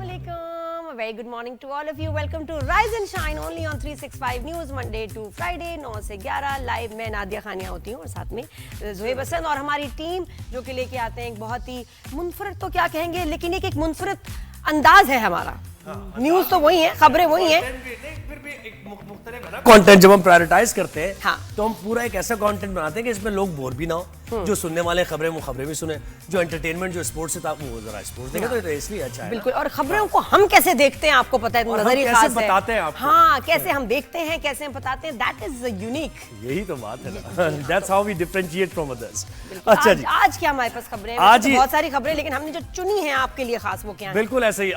A very good morning to all of you. Welcome to Rise and Shine only on 365 News Monday to Friday 9 से 11 live. मैं नादिया खानिया होती हूँ और साथ में ज़ोहेब हसन और हमारी टीम जो कि लेके आते हैं एक बहुत ही मुनफरद तो क्या कहेंगे लेकिन एक मुनफरद अंदाज है हमारा। न्यूज़ तो वही है, खबरें वही हैं, फिर भी एक मुख्तलिफ है ना कंटेंट। जब हम प्रायोरिटाइज करते हैं हाँ। तो हम पूरा एक ऐसा कंटेंट बनाते हैं कि इसमें लोग बोर भी ना हो, जो सुनने वाले खबरें वो खबरें भी सुने, जो एंटरटेनमेंट जो स्पोर्ट्स से था वो जरा स्पोर्ट्स देखे, तो इसलिए अच्छा है। बिल्कुल। और खबरों को हम कैसे देखते हैं आपको पता है, नजरिए खास है, बताते हैं आपको। हाँ, कैसे हम देखते हैं, कैसे हम बताते हैं, दैट इज यूनिक। यही तो बात है ना, that's how we differentiate from others. अच्छा जी, आज क्या हमारे पास खबरें हैं? आज बहुत सारी खबरें, लेकिन हमने जो चुनी है आपके लिए खास वो क्या है? बिल्कुल ऐसे ही।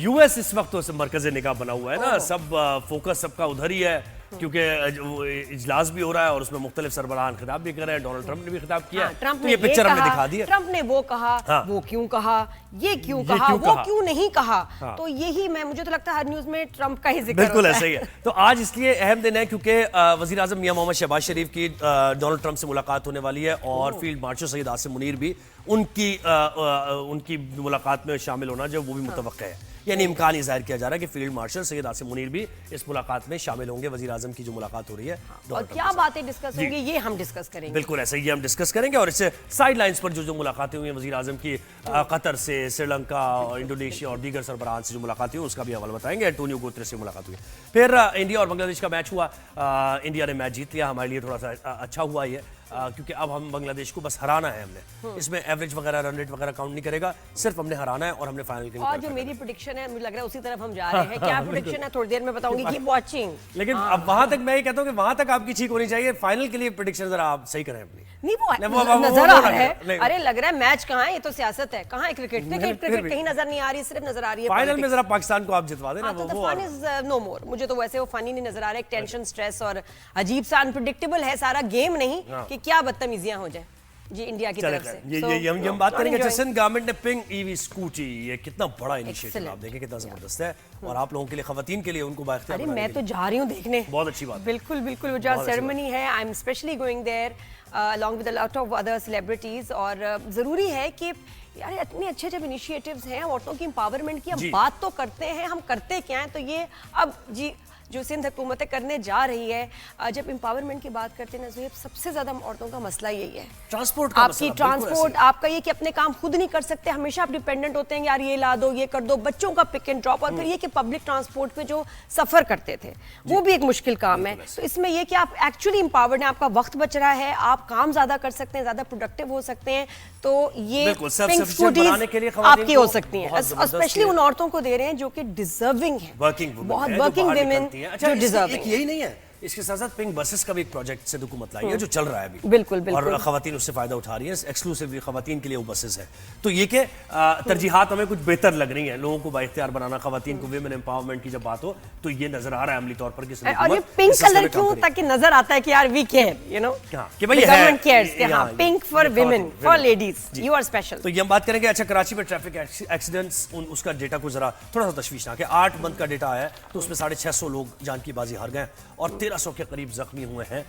यूएस इस वक्त तो मरकज़ निगाह बना हुआ है ना, सब फोकस सबका उधर ही है क्योंकि इजलास भी हो रहा है और उसमें मुख्तलिफ सरबराहान खिताब भी कर रहे हैं। डोनाल्ड ट्रंप ने भी खिताब किया। ट्रंप तो ने ये पिक्चर हमने दिखा दी है। ट्रंप ने वो कहा, वो क्यों कहा, ये क्यों कहा, वो क्यों नहीं कहा। तो यही मुझे तो लगता है हर न्यूज में ट्रंप का ही जिक्र बिल्कुल ऐसा ही है। तो आज इसलिए अहम दिन है क्योंकि वज़ीर आज़म मियां मोहम्मद शहबाज शरीफ की डोनाल्ड ट्रंप से मुलाकात होने वाली है और फील्ड मार्शल सैयद आसिम मुनीर भी उनकी मुलाकात में शामिल होना जो वो भी मुतवक्का है, यानी इम्कान ही जाहिर किया जा रहा है कि फील्ड मार्शल सैयद आसिम मुनीर भी इस मुलाकात में शामिल होंगे। वज़ीर आज़म की जो मुलाकात हो रही है और क्या बातें डिस्कस होंगी ये हम डिस्कस करेंगे। बिल्कुल ऐसा ही हम डिस्कस करेंगे। और इससे साइड लाइंस पर जो मुलाकातें हुई हैं वज़ीर आज़म की कतर से, श्रीलंका और इंडोनेशिया और दीगर सरबराहान से जो मुलाकातें हुई उसका भी हवाला बताएंगे। एंटोनियो गुतेरेस से मुलाकात हुई। फिर इंडिया और बांग्लादेश का मैच हुआ। इंडिया ने मैच जीत लिया, हमारे लिए थोड़ा सा अच्छा हुआ ये, क्योंकि अब हम बांग्लादेश को बस हराना है हमने। इसमें एवरेज वगैरह रन रेट वगैरह काउंट नहीं करेगा, सिर्फ हमने हराना है और हमने फाइनल के लिए। और जो मेरी प्रेडिक्शन है मुझे लग रहा है उसी तरफ हम जा रहे हैं। क्या प्रेडिक्शन है थोड़ी देर में बताऊंगी, कीप वाचिंग। लेकिन अब वहां तक मैं ये कहता हूँ कि वहां तक आपकी ठीक होनी चाहिए। फाइनल के लिए प्रेडिक्शन जरा आप सही करें अपनी। नहीं वो नजर आ रहा है, अरे लग रहा है मैच कहाँ है, ये तो सियासत है, कहाँ है क्रिकेट? क्रिकेट कहीं नजर नहीं आ रही, सिर्फ नजर आ रही है फाइनल में जरा पाकिस्तान को आप जितवा देना। वो फन इज नो मोर। मुझे तो वैसे वो फनी नहीं नजर आ रहा है, एक टेंशन, स्ट्रेस और अजीब सा अनप्रेडिक्टेबल है सारा गेम, नहीं कि क्या बदतमीजियां हो जाए जी इंडिया की तरफ से। ये हम बात करेंगे। सिंध गवर्नमेंट ने पिंक ईवी स्कूटी, ये कितना बड़ा इनिशिएटिव आप देखें, कितना जबरदस्त है और आप लोगों के लिए, खवातीन के लिए उनको बाइख्तियार। अरे मैं तो जा रही हूँ देखने, बहुत अच्छी बात। बिल्कुल बिल्कुल, वो जो सेरेमनी है, I am specially going there along with a lot of other celebrities। और ज़रूरी है कि यार इतने अच्छे जब इनिशिएटिव्स हैं औरतों की एम्पावरमेंट की, हम बात तो करते हैं, हम करते क्या हैं? तो ये अब जी जो सिंध हुकूमतें करने जा रही है, जब एम्पावरमेंट की बात करते हैं ना ज़ोहेब, सबसे ज़्यादा औरतों का मसला यही है ट्रांसपोर्ट का। आपकी ट्रांसपोर्ट, आपका ये कि अपने काम खुद नहीं कर सकते, हमेशा आप डिपेंडेंट होते हैं, यार ये ला दो, ये कर दो, बच्चों का पिक एंड ड्रॉप, और फिर ये कि पब्लिक ट्रांसपोर्ट पे जो सफ़र करते थे वो भी एक मुश्किल काम है। तो इसमें ये कि आप एक्चुअली एम्पावर्ड हैं, आपका वक्त बच रहा है, आप काम ज़्यादा कर सकते हैं, ज़्यादा प्रोडक्टिव हो सकते हैं, तो ये पिंक स्कूटीज आपकी हो सकती हैं। स्पेशली उन औरतों को दे रहे हैं जो कि डिजर्विंग है, बहुत वर्किंग वुमेन जो डिजर्विंग। यही नहीं है, इसके साथ साथ पिंक बसेस का भी एक प्रोजेक्ट से हुकूमत लाई है जो चल रहा है अभी। बिल्कुल बिल्कुल। और खवातीन उससे फायदा उठा रही है, एक्सक्लूसिवली खवातीन के लिए वो बसेस है। तो ये कि तरजीहात हमें कुछ बेहतर लग रही हैं, लोगों को बाइख्तियार बनाना, खवातीन को विमेन एम्पावरमेंट की जब बात हो तो ये नजर आ रहा है अमली तौर पर कि और ये पिंक कलर क्यों, ताकि नजर आता है कि यार वी केयर, यू नो, कि भाई गवर्नमेंट केयर्स कि हां pink for women, for ladies, you are special. तो ये हम बात करेंगे। अच्छा, कराची में ट्रैफिक एक्सीडेंट्स, उसका डेटा को जरा थोड़ा सा तशवीशनाक है। 8 मंथ का डेटा आया है तो उसमें 650 लोग जान की बाजी हार गए और 1300 के करीब जख्मी हुए हैं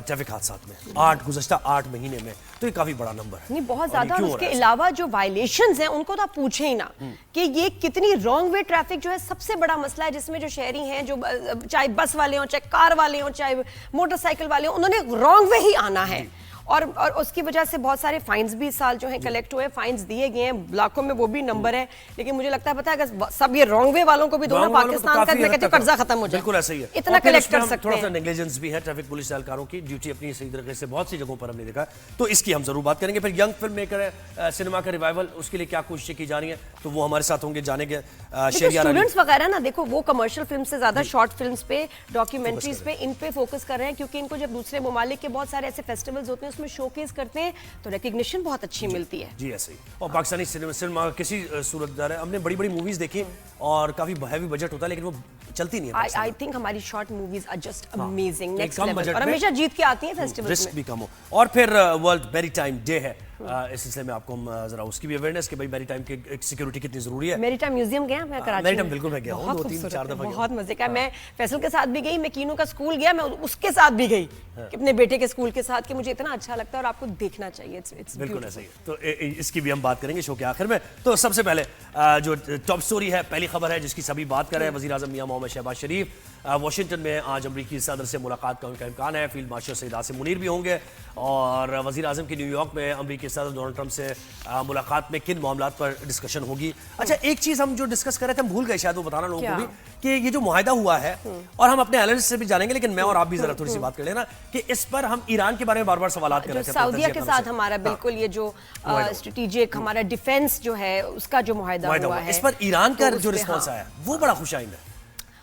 ट्रैफिक हादसात में गुज़श्ता 8 महीने में। तो ये काफी बड़ा नंबर है, नहीं बहुत ज्यादा। और उसके अलावा जो वायलेशंस हैं उनको तो आप पूछे ही ना कि ये कितनी रॉन्ग वे ट्रैफिक जो है सबसे बड़ा मसला है, जिसमें जो शहरी हैं, जो चाहे बस वाले हों, चाहे कार वाले हों, चाहे मोटरसाइकिल वाले हों, उन्होंने रॉन्ग वे ही आना है। और उसकी वजह से बहुत सारे फाइन्स भी इस साल जो हैं कलेक्ट हुए, फाइन्स दिए गए हैं, लाखों में वो भी नंबर है। लेकिन मुझे लगता है पता है अगर सब ये रॉन्ग वे वालों को भी दो ना, पाकिस्तान का मैं कहती हूं कर्जा खत्म हो जाए। बिल्कुल ऐसा ही है, इतना कलेक्ट कर सकते हैं। थोड़ा सा नेग्लिजेंस भी है, ट्रैफिक पुलिस एहलकारों की ड्यूटी अपनी सही तरीके से बहुत सी जगहों पर हमने देखा, तो इसकी हम जरूर बात करेंगे। फिर यंग फिल्म मेकर सिनेमा का रिवाइवल, उसके लिए क्या कोशिशें की जा रही हैं, तो वो हमारे साथ होंगे, जानेंगे। स्टूडेंट्स वगैरह ना देखो, वो कमर्शियल फिल्म से ज्यादा शॉर्ट फिल्म्स पे, डॉक्यूमेंट्रीज पे, इन पे फोकस कर रहे हैं, क्योंकि इनको जब दूसरे ममालिक के बहुत सारे ऐसे फेस्टिवल्स होते हैं उसमें शोकेस करते हैं तो रिकग्निशन बहुत अच्छी मिलती है। जी ऐसे ही। और पाकिस्तानी सिनेमा किसी सूरत, हमने बड़ी बड़ी मूवीज देखी और काफी हैवी बजट होता है, लेकिन वो चलती नहीं है। आई थिंक हमारी short movies are just amazing, next come level, budget और में हमेशा जीत के आती हैं फेस्टिवल्स रिस्क में। भी कम हो। और फिर वर्ल्ड मैरीटाइम डे है, इस सिलसिले में आपको हम जरा उसकी भी अवेयरनेस कि भाई मैरीटाइम की सिक्योरिटी कितनी जरूरी है। मैरीटाइम म्यूजियम गया मैं कराची मैरीटाइम में? बिल्कुल मैं गया हूं, बहुत 2-3-4 खूबसूरत है, दफा गया बहुत मजे का। मैं फैसल के साथ भी गई, मैं कीनू का स्कूल गया, मैं उसके साथ भी गई कि अपने बेटे के स्कूल के साथ, कि मुझे इतना अच्छा लगता है और आपको देखना चाहिए। इट्स बिल्कुल ऐसा ही है। तो इसकी भी हम बात करेंगे शो के आखिर में। तो सबसे पहले जो टॉप स्टोरी है, पहली खबर है जिसकी सभी बात कर रहे हैं, वजीर आजम मियां मोहम्मद शहबाज शरीफ वाशिंगटन में आज अमरीकी सदर से मुलाकात का उनका इम्कान है। फील्ड मार्शल सईद आसिम मुनीर भी होंगे। और वजीर आजम की न्यूयॉर्क में अमरीकी सदर डोनाल्ड ट्रंप से मुलाकात में किन मामलों पर डिस्कशन होगी। अच्छा, एक चीज हम जो डिस्कस कर रहे थे हम भूल गए शायद वो बताना लोगों को भी, कि ये जो मुआहिदा हुआ है, और हम अपने एनालिस्ट से भी जानेंगे, लेकिन मैं और आप भी जरा थोड़ी सी बात कर लेना कि इस पर हम ईरान के बारे में बार बार सवाल कर रहे थे। सऊदीया के साथ हमारा बिल्कुल ये जो स्ट्रेटेजिक हमारा डिफेंस जो है उसका जो मुआहिदा हुआ है, इस पर ईरान का जो रिस्पॉन्स आया वो बड़ा खुशाइंद है।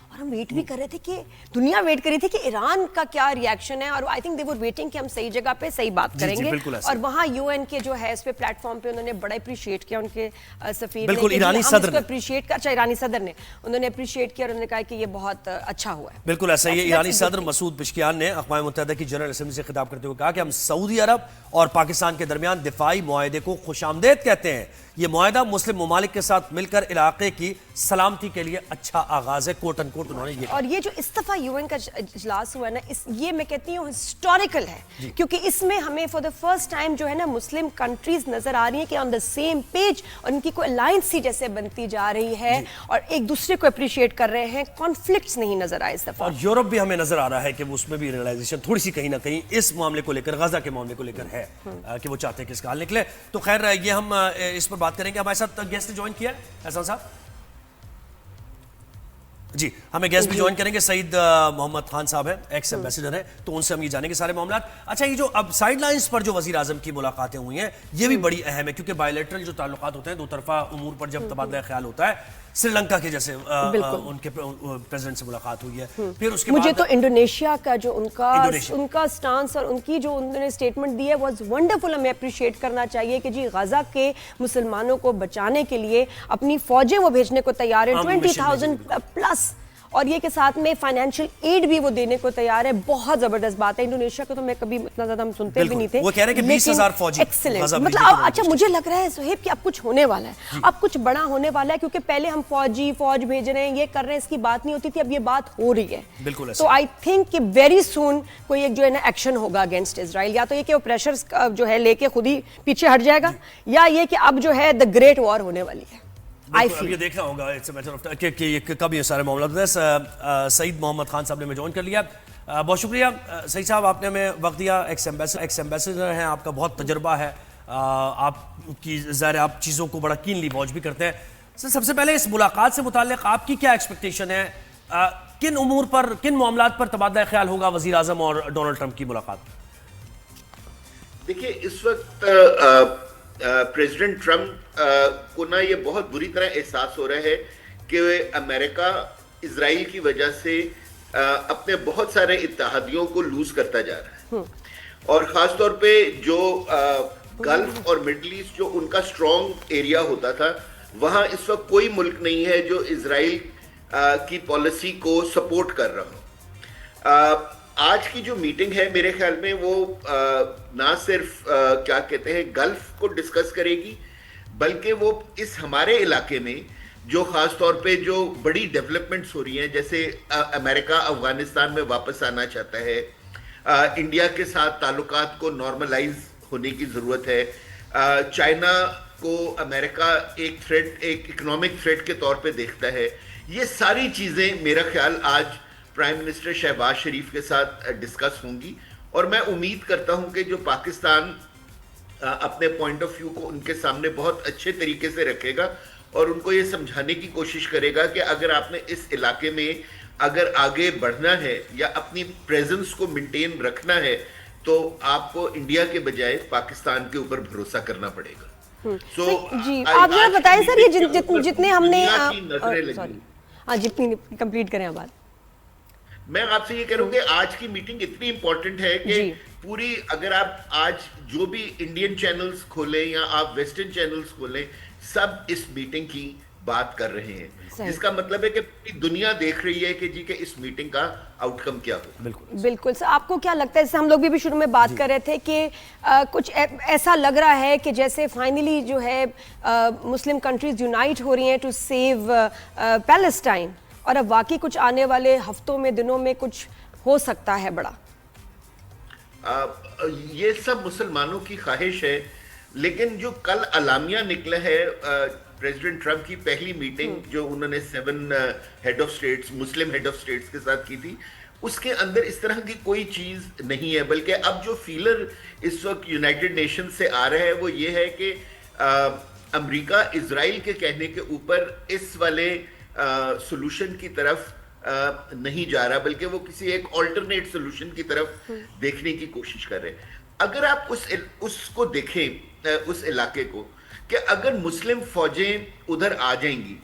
और हम वेट भी कर रहे थे कि दुनिया वेट कर रही थी कि ईरान का क्या रिएक्शन है, और I think they were waiting कि हम सही जगह पे सही बात करेंगे। और वहाँ यूएन के जो है इस पे प्लेटफॉर्म पे उन्होंने बड़ा अप्रिशिएट किया, उनके सफीर बिल्कुल ईरानी सदर ने अप्रिशिएट किया। अच्छा, ईरानी सदर ने उन्होंने अप्रिशिएट किया और उन्होंने कहा कि ये बहुत अच्छा हुआ है। बिल्कुल ऐसा ही है। ईरानी सदर मसूद पिशकियान ने अक़वाम मुत्तहिदा की जनरल असेंबली से खिताब करते हुए कहा कि हम सऊदी अरब और पाकिस्तान के दरमियान दिफाई मुआहदे को खुशामदेद कहते हैं। ये मुआहदा मुस्लिम ममालिक के साथ मिलकर इलाके की सलामती के लिए अच्छा आगाज है, कोट अनकोट उन्होंने ये कहा। और ये जो इस दफा यूएन का इजलास हुआ ना, ये मैं कहती हूँ हिस्टोरिकल है, क्योंकि इसमें हमें फॉर द फर्स्ट टाइम जो है ना मुस्लिम कंट्रीज नजर आ रही है कि ऑन द सेम पेज, और उनकी कोई अलायंस सी जैसे बनती जा रही है और एक दूसरे को अप्रिशिएट कर रहे हैं। कॉन्फ्लिक्ट्स नहीं नजर आए इस दफा। और यूरोप भी हमें नजर आ रहा है कि उसमें भी रियलाइजेशन थोड़ी सी कहीं ना कहीं इस मामले को लेकर, गजा के मामले को लेकर है कि वो चाहते हैं कि इसका हल निकले। तो खैर ये हम इस पर बात करेंगे। हमारे साथ गेस्ट ज्वाइन किया है एहसान साहब जी, हमें गेस्ट भी ज्वाइन करेंगे। सईद मोहम्मद खान साहब हैं, एक्स एम्बेसडर हैं, तो उनसे हम ये जानेंगे सारे मामला। अच्छा, ये जो अब साइडलाइंस पर जो वजीर आजम की मुलाकातें हुई हैं ये भी बड़ी अहम है, क्योंकि बायलैटरल जो ताल्लुकात होते हैं, दो तरफा उमूर पर जब तबादला ख्याल होता है, श्रीलंका के जैसे उनके प्रेसिडेंट से मुलाकात हुई है। फिर उसके मुझे बाद तो इंडोनेशिया का जो उनका स्टांस और उनकी जो उन्होंने स्टेटमेंट दी है वाज वंडरफुल। हमें अप्रिशिएट करना चाहिए कि जी गजा के मुसलमानों को बचाने के लिए अपनी फौजें वो भेजने को तैयार है, 20,000 प्लस, और ये के साथ में फाइनेंशियल एड भी वो देने को तैयार है। बहुत जबरदस्त बात है। इंडोनेशिया को तो मैं कभी इतना ज्यादा हम सुनते भी नहीं थे। वो कह रहे हैं कि 20,000 फौजी एक्सीलेंट, मतलब अच्छा मुझे लग रहा है सुहेब कि अब कुछ होने वाला है, अब कुछ बड़ा होने वाला है, क्योंकि पहले हम फौज भेज रहे हैं, ये कर रहे हैं, इसकी बात नहीं होती थी, अब ये बात हो रही है। बिल्कुल। तो आई थिंक कि वेरी सून कोई एक जो है ना एक्शन होगा अगेंस्ट इजराइल, या तो ये कि वो प्रेशर जो है लेके खुद ही पीछे हट जाएगा, या ये कि अब जो है द ग्रेट वॉर होने वाली है। अब ये देखना होगा इट्स अ मैटर ऑफ कि कब ये सारे मामला। सईद मोहम्मद खान साहब ने मैं ज्वाइन कर लिया, बहुत शुक्रिया सईद साहब, आपने हमें वक्त दिया। एक्स एम्बेसडर हैं, आपका बहुत तजर्बा है, आपकी ज़ाहिर आप चीज़ों को बड़ा कीनली वॉच भी करते हैं। सर, सबसे पहले इस मुलाकात से मुताल्लिक आपकी क्या एक्सपेक्टेशन है, किन उमूर पर, किन मामलात पर तबादला ख्याल होगा वज़ीर आज़म और डोनाल्ड ट्रंप की मुलाकात? देखिए, इस वक्त प्रेसिडेंट ट्रंप को ना ये बहुत बुरी तरह एहसास हो रहा है कि अमेरिका इजराइल की वजह से अपने बहुत सारे इत्तेहादियों को लूज करता जा रहा है, और ख़ास तौर पे जो गल्फ और मिडल ईस्ट जो उनका स्ट्रॉन्ग एरिया होता था, वहाँ इस वक्त कोई मुल्क नहीं है जो इजराइल की पॉलिसी को सपोर्ट कर रहा हो। आज की जो मीटिंग है मेरे ख्याल में वो ना सिर्फ क्या कहते हैं गल्फ को डिस्कस करेगी, बल्कि वो इस हमारे इलाके में जो खास तौर पे जो बड़ी डेवलपमेंट्स हो रही हैं, जैसे अमेरिका अफगानिस्तान में वापस आना चाहता है, इंडिया के साथ ताल्लुकात को नॉर्मलाइज होने की ज़रूरत है, चाइना को अमेरिका एक थ्रेट, एक इकोनॉमिक थ्रेट के तौर पे देखता है। ये सारी चीज़ें मेरा ख्याल आज प्राइम मिनिस्टर शहबाज शरीफ के साथ डिस्कस होंगी, और मैं उम्मीद करता हूं कि जो पाकिस्तान अपने पॉइंट ऑफ व्यू को उनके सामने बहुत अच्छे तरीके से रखेगा और उनको ये समझाने की कोशिश करेगा कि अगर आपने इस इलाके में अगर आगे बढ़ना है या अपनी प्रेजेंस को मेंटेन रखना है, तो आपको इंडिया के बजाय पाकिस्तान के ऊपर भरोसा करना पड़ेगा। जी, आप जरा बताइए सर, ये जितने हमने जितनी कंप्लीट करें बात, मैं आपसे ये कह रहा हूं कि आज की मीटिंग इतनी इंपॉर्टेंट है कि पूरी, अगर आप आज जो भी इंडियन चैनल्स खोलें या आप वेस्टर्न चैनल्स खोलें, सब इस मीटिंग की बात कर रहे हैं, सही। जिसका मतलब है कि पूरी दुनिया देख रही है कि जी के इस मीटिंग का आउटकम क्या हो। बिल्कुल बिल्कुल सर, आपको क्या लगता है, जैसे हम लोग भी शुरू में बात कर रहे थे कि कुछ ऐसा लग रहा है कि जैसे फाइनली जो है मुस्लिम कंट्रीज यूनाइट हो रही हैं टू सेव पैलेस्टाइन, और अब वाकई कुछ आने वाले हफ्तों में, दिनों में कुछ हो सकता है बड़ा। ये सब मुसलमानों की ख्वाहिश है, लेकिन जो कल अलामिया निकला है प्रेसिडेंट ट्रम्प की पहली मीटिंग जो उन्होंने 7 head of states, Muslim head of states के साथ की थी, उसके अंदर इस तरह की कोई चीज नहीं है। बल्कि अब जो फीलर इस वक्त यूनाइटेड नेशन से आ रहा है वो ये है कि अमेरिका इजराइल के कहने के ऊपर इस वाले सोल्यूशन की तरफ नहीं जा रहा, बल्कि वो किसी एक ऑल्टरनेट सोल्यूशन की तरफ देखने की कोशिश कर रहे हैं। अगर आप उसको देखें, उस इलाके को, कि अगर मुस्लिम फौजें उधर आ जाएंगी,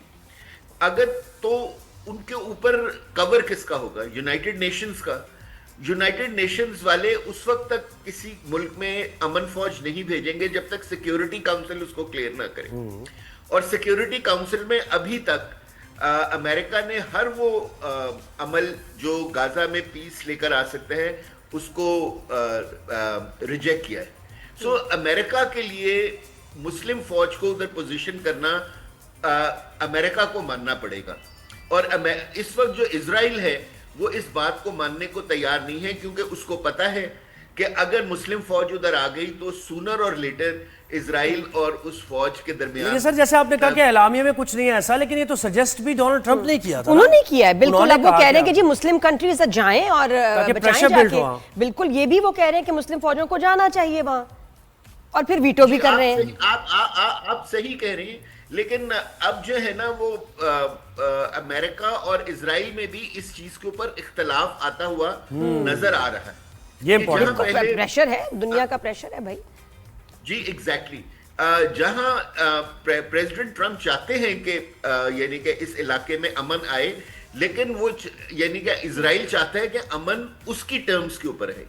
अगर, तो उनके ऊपर कवर किसका होगा? यूनाइटेड नेशंस का। यूनाइटेड नेशंस वाले उस वक्त तक किसी मुल्क में अमन फौज नहीं भेजेंगे जब तक सिक्योरिटी काउंसिल उसको क्लियर ना करे। और सिक्योरिटी काउंसिल में अभी तक अमेरिका ने हर वो अमल जो गाजा में पीस लेकर आ सकते हैं उसको रिजेक्ट किया है। सो अमेरिका के लिए मुस्लिम फौज को उधर पोजीशन करना अमेरिका को मानना पड़ेगा। और इस वक्त जो इजराइल है वो इस बात को मानने को तैयार नहीं है, क्योंकि उसको पता है कि अगर मुस्लिम फौज उधर आ गई तो सूनर और लेटर इजराइल और उस फौज के दरमियान। लेकिन सर जैसे आपने कहा कि एलामिया में कुछ नहीं है ऐसा, लेकिन ये तो सजेस्ट भी डोनाल्ड ट्रंप ने किया था। उन्होंने किया है, बिल्कुल। उन्होंने अब वो कहा कह रहे हैं क्या? कि जी मुस्लिम कंट्रीज जाएं और बचाएं pressure build हो वहाँ। जाके। बिल्कुल, ये भी वो कह रहे हैं कि मुस्लिम फौजों को जाना चाहिए वहां, और फिर वीटो भी कर रहे हैं। आप सही कह रहे हैं, लेकिन अब जो है ना वो अमेरिका और इजराइल में भी इस चीज के ऊपर इख्तलाफ आता हुआ नजर आ रहा है। ये important जहां पहले- प्रेशर है, दुनिया का प्रेशर है भाई। जी एग्जैक्टली। जहां प्रेसिडेंट ट्रम्प चाहते हैं कि यानी कि इस इलाके में अमन आए, लेकिन वो यानी कि इजराइल चाहता है कि अमन उसकी टर्म्स के ऊपर है,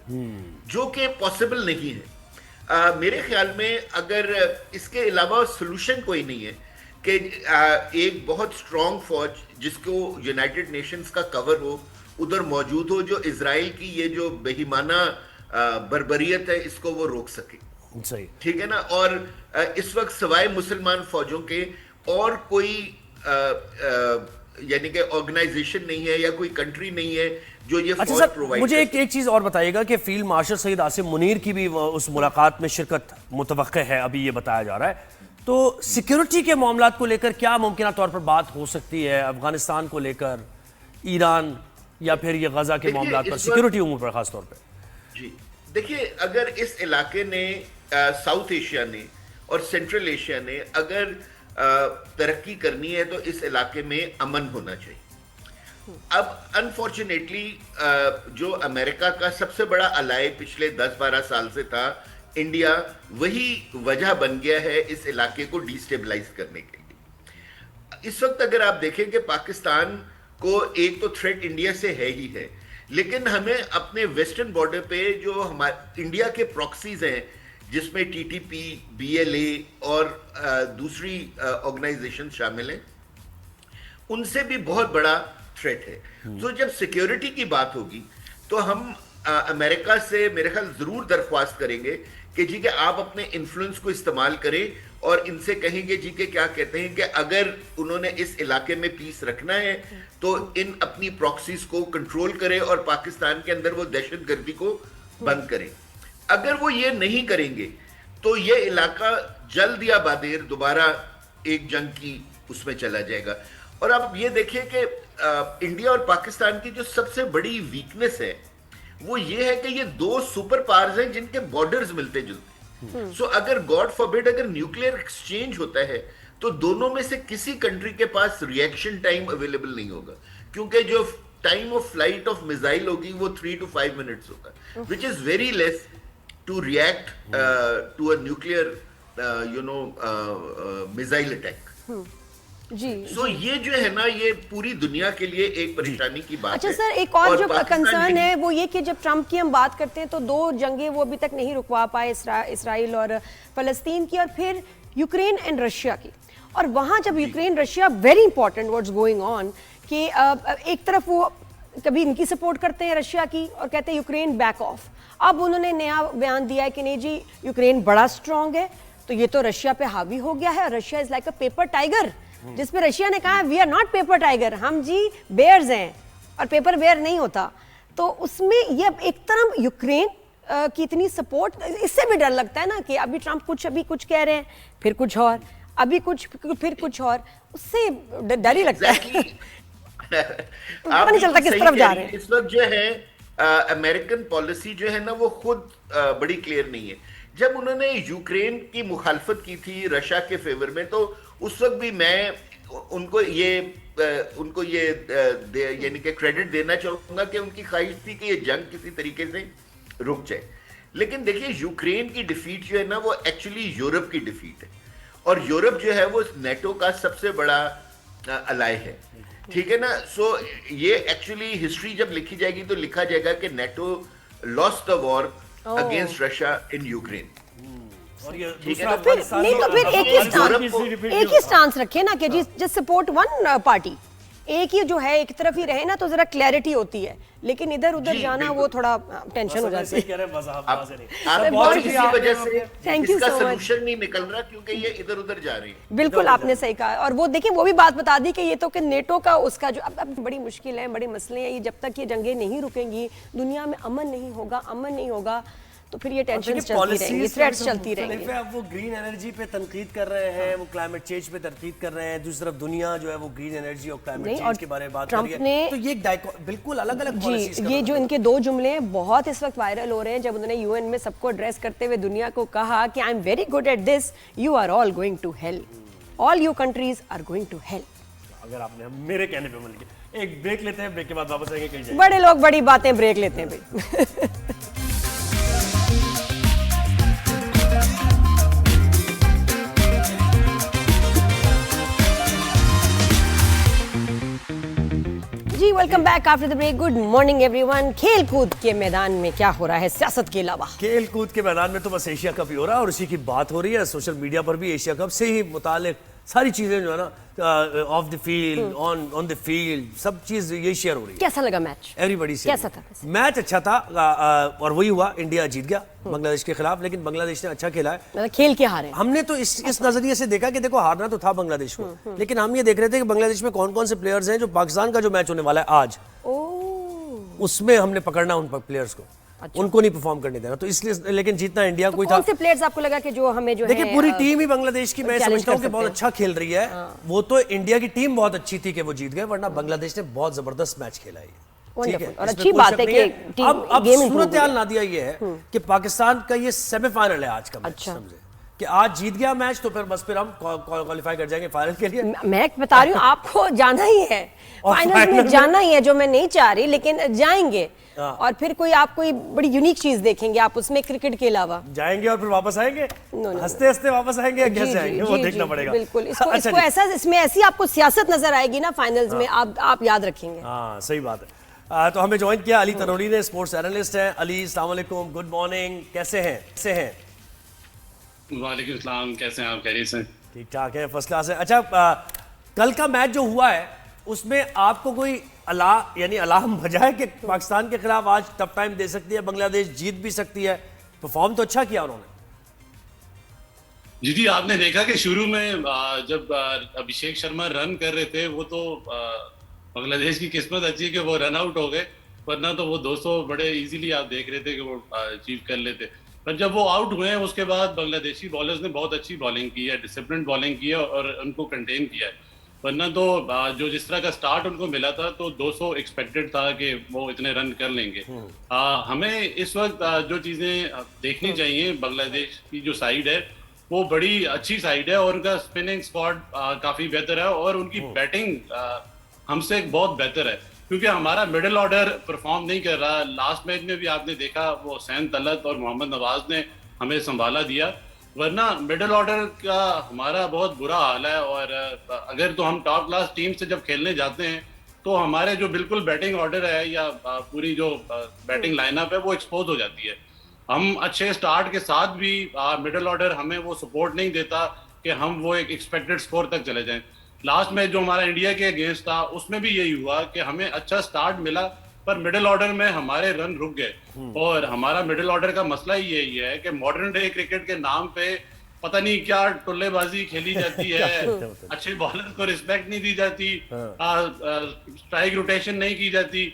जो कि पॉसिबल नहीं है। मेरे ख्याल में अगर इसके अलावा सोल्यूशन कोई नहीं है कि एक बहुत स्ट्रॉन्ग फौज जिसको यूनाइटेड नेशंस का कवर हो उधर मौजूद हो, जो इजराइल की ये जो बेईमाना बर्बरियत है इसको वो रोक सके। सही, ठीक है ना। और इस वक्त सिवाय मुसलमान फौजों के और कोई यानी कि ऑर्गेनाइजेशन नहीं है या कोई कंट्री नहीं है जो ये अच्छा फौज सर प्रोवाइड मुझे एक चीज और बताइएगा कि फील्ड मार्शल सईद आसिम मुनीर की भी उस मुलाकात में शिरकत मुतवक्के है, अभी ये बताया जा रहा है। तो सिक्योरिटी के मामलात को लेकर क्या मुमकिन तौर पर बात हो सकती है, अफगानिस्तान को लेकर, ईरान, या फिर ये गजा के मामलात पर, सिक्योरिटी उमूर पर खास तौर पर? जी देखिए, अगर इस इलाके ने साउथ एशिया ने और सेंट्रल एशिया ने अगर तरक्की करनी है तो इस इलाके में अमन होना चाहिए। अब अनफॉर्चुनेटली जो अमेरिका का सबसे बड़ा अलाय पिछले 10-12 साल से था इंडिया, वही वजह बन गया है इस इलाके को डिस्टेबलाइज करने के लिए। इस वक्त अगर आप देखें कि पाकिस्तान को एक तो थ्रेट इंडिया से है ही है, लेकिन हमें अपने वेस्टर्न बॉर्डर पे जो हमारे इंडिया के प्रॉक्सीज हैं जिसमें टीटीपी, बीएलए और दूसरी ऑर्गेनाइजेशन शामिल हैं, उनसे भी बहुत बड़ा थ्रेट है। तो जब सिक्योरिटी की बात होगी तो हम अमेरिका से मेरे ख्याल जरूर दरख्वास्त करेंगे कि जी कि आप अपने इन्फ्लुएंस को इस्तेमाल करें और इनसे कहेंगे जी के क्या कहते हैं कि अगर उन्होंने इस इलाके में पीस रखना है तो इन अपनी प्रॉक्सीज को कंट्रोल करें और पाकिस्तान के अंदर वो दहशतगर्दी को बंद करें। अगर वो ये नहीं करेंगे तो ये इलाका जल्द या बादेर दोबारा एक जंग की उसमें चला जाएगा। और आप ये देखिए कि इंडिया और पाकिस्तान की जो सबसे बड़ी वीकनेस है वो ये है कि ये दो सुपर पावर्स हैं जिनके बॉर्डर्स मिलते जुलते। सो अगर गॉड फॉरबिड अगर न्यूक्लियर एक्सचेंज होता है तो दोनों में से किसी कंट्री के पास रिएक्शन टाइम अवेलेबल नहीं होगा, क्योंकि जो time of flight of missile होगी वो 3 to 5 मिनट्स होगा, which is very less to react to a nuclear missile attack. जी सो ये जो है ना ये पूरी दुनिया के लिए एक परेशानी की बात अच्छा है। सर, एक और जो पाकिस्तान कंसर्न भी- है वो ये कि जब ट्रम्प की हम बात करते हैं तो 2 जंगें वो अभी तक नहीं रुकवा पाए, इसराइल और फलस्तीन की, और फिर यूक्रेन एंड रशिया की। और वहां जब Ukraine Russia, very important what's going on, कि एक तरफ वो कभी इनकी सपोर्ट करते हैं रशिया की और कहते हैं यूक्रेन बैक ऑफ। अब उन्होंने नया बयान दिया है कि नहीं जी यूक्रेन बड़ा स्ट्रांग है, तो ये तो रशिया पे हावी हो गया है। Russia is like a paper tiger, जिसपे रशिया ने कहा we are not paper tiger, हम जी बेयर्स हैं और पेपर बेयर नहीं होता। तो उसमें ये एक तरफ यूक्रेन की इतनी सपोर्ट, इससे भी डर लगता है ना कि अभी ट्रंप अभी कुछ कह रहे हैं, फिर कुछ और, अभी कुछ फिर कुछ और, उससे डर ही लगता है। पता नहीं चलता किस तरफ जा रहे हैं। इस वक्त जो है अमेरिकन पॉलिसी जो है ना वो खुद बड़ी क्लियर नहीं है। जब उन्होंने यूक्रेन की मुखालफत की थी रशिया के फेवर में, तो उस वक्त भी मैं उनको ये यानी कि क्रेडिट देना चाहूंगा कि उनकी ख्वाहिश थी कि ये जंग किसी तरीके से रुक जाए। लेकिन देखिए यूक्रेन की डिफीट जो है ना वो एक्चुअली यूरोप की डिफीट है, और यूरोप जो है वो नेटो का सबसे बड़ा अलाय है, ठीक है ना। सो ये एक्चुअली हिस्ट्री जब लिखी जाएगी तो लिखा जाएगा कि NATO lost the war against Russia in Ukraine. और ये ठीक है दूसरा ना? अफगानिस्तान नहीं तो में- फिर अफगानिस्तान एक ही स्टांस रखे ना कि जस्ट सपोर्ट वन पार्टी, एक ही जो है एक तरफ ही रहे ना तो जरा क्लैरिटी होती है, लेकिन इधर उधर जी, जाना बिल्कुल। वो थोड़ा टेंशन हो बस जाती ऐसे ही है। कह रहे हैं, मज़ाक आप वहाँ से नहीं। आप बहुत इसी शुक्रिया वजह आपके- से Thank you इसका so much. सलूशन नहीं निकल रहा क्योंकि ये इधर उधर जा रही है। बिल्कुल आपने सही कहा। और वो देखिए वो भी बात बता दी कि ये तो कि नेटो का उसका जो अब बड़ी मुश्किल है, बड़े मसले हैं, ये जब तक ये जंगें नहीं रुकेंगी, दुनिया में अमन नहीं होगा तो फिर ये टेंशन चलती रहेंगी, थ्रेट्स चलती रहेंगी। अब वो ग्रीन एनर्जी पे तनकीद कर रहे हैं, वो क्लाइमेट चेंज पे तनकीद कर रहे हैं, दूसरी तरफ दुनिया जो है वो ग्रीन एनर्जी और क्लाइमेट नहीं, चेंज और के बारे में बात कर ट्रंप रही है। ने- तो ये बिल्कुल अलग अलग जी, ये जो इनके दो जुमले हैं बहुत इस वक्त वायरल हो रहे हैं, जब उन्होंने यूएन में सबको एड्रेस करते हुए दुनिया को कहा कि I am very good at this, you are all going to hell, all you countries are going to hell. अगर आपने मेरे कहने पे मान लिया। एक ब्रेक लेते हैं, ब्रेक के बाद वापस आएंगे कहीं जाएंगे। बड़े लोग बड़ी बातें ब्रेक लेते हैं भाई। जी welcome back after the break. Good morning everyone. खेल कूद के मैदान में क्या हो रहा है सियासत के अलावा? खेल कूद के मैदान में तो बस एशिया कप ही हो रहा है और उसी की बात हो रही है। सोशल मीडिया पर भी एशिया कप से ही मुतालिक सारी चीजें जो है ना of the field, on the field, सब चीज ये शेयर हो रही है। कैसा लगा मैच? एवरीबॉडी से कैसा था? मैच अच्छा था और वही हुआ, इंडिया जीत गया बांग्लादेश के खिलाफ, लेकिन बांग्लादेश ने अच्छा खेला है। मतलब खेल के हारे। हमने तो इस नजरिए से देखा कि देखो हारना तो था बांग्लादेश को, लेकिन हम ये देख रहे थे कि बांग्लादेश में कौन कौन से प्लेयर्स हैं जो पाकिस्तान का जो मैच होने वाला है आज, उसमें हमने पकड़ना उन प्लेयर्स को, उनको नहीं परफॉर्म करने देना, तो इसलिए। लेकिन जीतना इंडिया तो को ही था। कौन से प्लेयर्स आपको लगा कि जो हमें जो देखिए है पूरी टीम ही बांग्लादेश की मैं चैलेंज समझता हूँ कर कि बहुत सकते अच्छा खेल रही है। वो तो इंडिया की टीम बहुत अच्छी थी कि वो जीत गए, वरना बांग्लादेश ने बहुत जबरदस्त मैच खेला है। ठीक है, और इसमें अच्छी कोई बात शक है नहीं कि टीम अब गेम सूरत हाल नादिया ये है कि पाकिस्तान का ये सेमीफाइनल है आज का मैच। अच्छा। समझे कि आज जीत गया मैच तो फिर बस फिर हम क्वालिफाई कर जाएंगे फाइनल के लिए। मैं बता रही हूँ आपको जाना ही है और फाइनल फाइनल में, में- जाना ही है, जो मैं नहीं चाह रही लेकिन जाएंगे। हाँ। और फिर आप कोई बड़ी यूनिक चीज देखेंगे आप उसमें क्रिकेट के अलावा। जाएंगे और फिर वापस आएंगे, नो, हंसते हंसते वापस आएंगे, जी, कैसे जी, आएंगे जी, वो जी, देखना जी, पड़ेगा। बिल्कुल इसको अच्छा इसको जी। ऐसा इसमें ऐसी आपको सियासत नजर आएगी ना फाइनल्स में, आप याद रखेंगे। हाँ सही बात है। तो हमें ज्वाइन किया अली तरोड़ी ने, स्पोर्ट्स एनालिस्ट हैं। अली अस्सलाम वालेकुम, गुड मॉर्निंग, कैसे हैं? वालेकुम सलाम, कैसे हैं आप? खैरियत से? ठीक ठाक है, फर्स्ट क्लास है। अच्छा कल का मैच जो हुआ है उसमें आपको कोई अलार्म बजा है कि पाकिस्तान के खिलाफ आज टफ टाइम दे सकती है बांग्लादेश, जीत भी सकती है? परफॉर्म तो अच्छा किया उन्होंने। जी, आपने देखा कि शुरू में जब अभिषेक शर्मा रन कर रहे थे, वो तो बांग्लादेश की किस्मत अच्छी है कि वो रन आउट हो गए, वरना तो वो 200 बड़े इजीली आप देख रहे थे कि वो अचीव कर लेते। पर जब वो आउट हुए हैं उसके बाद बांग्लादेशी बॉलर्स ने बहुत अच्छी बॉलिंग की है, डिसिप्लिन बॉलिंग की है और उनको कंटेन किया है। वरना तो जो जिस तरह का स्टार्ट उनको मिला था तो 200 एक्सपेक्टेड था कि वो इतने रन कर लेंगे। हमें इस वक्त जो चीज़ें देखनी चाहिए, बांग्लादेश की जो साइड है वो बड़ी अच्छी साइड है और उनका स्पिनिंग स्क्वाड काफ़ी बेहतर है और उनकी बैटिंग हमसे बहुत बेहतर है, क्योंकि हमारा मिडिल ऑर्डर परफॉर्म नहीं कर रहा। लास्ट मैच में भी आपने देखा वो हुसैन तलत और मोहम्मद नवाज ने हमें संभाला दिया, वरना मिडिल ऑर्डर का हमारा बहुत बुरा हाल है। और अगर तो हम टॉप क्लास टीम से जब खेलने जाते हैं तो हमारे जो बिल्कुल बैटिंग ऑर्डर है या पूरी जो बैटिंग लाइनअप है वो एक्सपोज हो जाती है। हम अच्छे स्टार्ट के साथ भी मिडिल ऑर्डर हमें वो सपोर्ट नहीं देता। कि हम वो एक एक्सपेक्टेड स्कोर तक चले जाएं। लास्ट मैच जो हमारा इंडिया के अगेंस्ट था उसमें भी यही हुआ कि हमें अच्छा स्टार्ट मिला, पर मिडिल ऑर्डर में हमारे रन रुक गए। और हमारा मिडिल ऑर्डर का मसला ही यही है कि मॉडर्न डे क्रिकेट के नाम पे पता नहीं क्या टुल्लेबाजी खेली जाती है, अच्छे बॉलर को रिस्पेक्ट नहीं दी जाती, स्ट्राइक रोटेशन नहीं की जाती।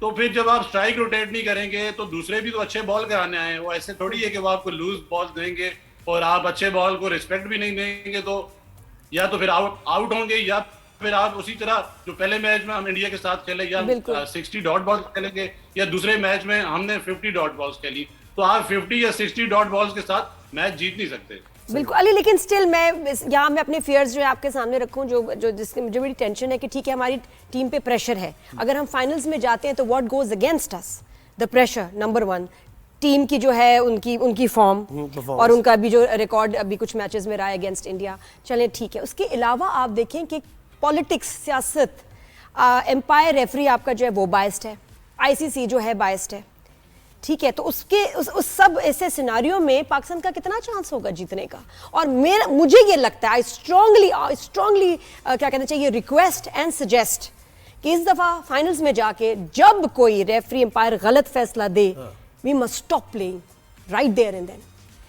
तो फिर जब आप स्ट्राइक रोटेट नहीं करेंगे तो दूसरे भी तो अच्छे बॉल कराने आए हैं, वो ऐसे थोड़ी है कि वो आपको लूज बॉल देंगे और आप अच्छे बॉल को रिस्पेक्ट भी नहीं देंगे तो या तो फिर आउट होंगे, या फिर आप उसी तरह जो पहले मैच में हम इंडिया के साथ खेले या 60 डॉट बॉल्स खेलेंगे, या दूसरे मैच में हमने 50 डॉट बॉल्स खेली, तो आप 50 या 60 डॉट बॉल्स के साथ मैच जीत नहीं सकते। बिल्कुल अली, लेकिन स्टिल मैं यहाँ मैं अपने फियर्स जो है आपके सामने रखूँ, जो जिसकी मुझे बड़ी टेंशन है कि ठीक है हमारी टीम पे प्रेशर है, अगर हम फाइनल्स में जाते हैं तो what goes against us, the pressure number 1, team की जो है उनकी फॉर्म और उनका भी जो रिकॉर्ड अभी कुछ मैचेस में रहा है अगेंस्ट इंडिया, चलें ठीक है। उसके अलावा आप देखें कि पॉलिटिक्स, सियासत, एम्पायर रेफरी आपका जो है वो बाइस्ड है, आईसीसी जो है बाइस्ड है, ठीक है। तो उस सब ऐसे सिनारियों में पाकिस्तान का कितना चांस होगा जीतने का? और मुझे ये लगता है, आई स्ट्रांगली क्या कहना चाहिए, रिक्वेस्ट एंड सजेस्ट कि इस दफा फाइनल्स में जाके जब कोई रेफरी एम्पायर गलत फैसला दे, we must stop playing right there and then.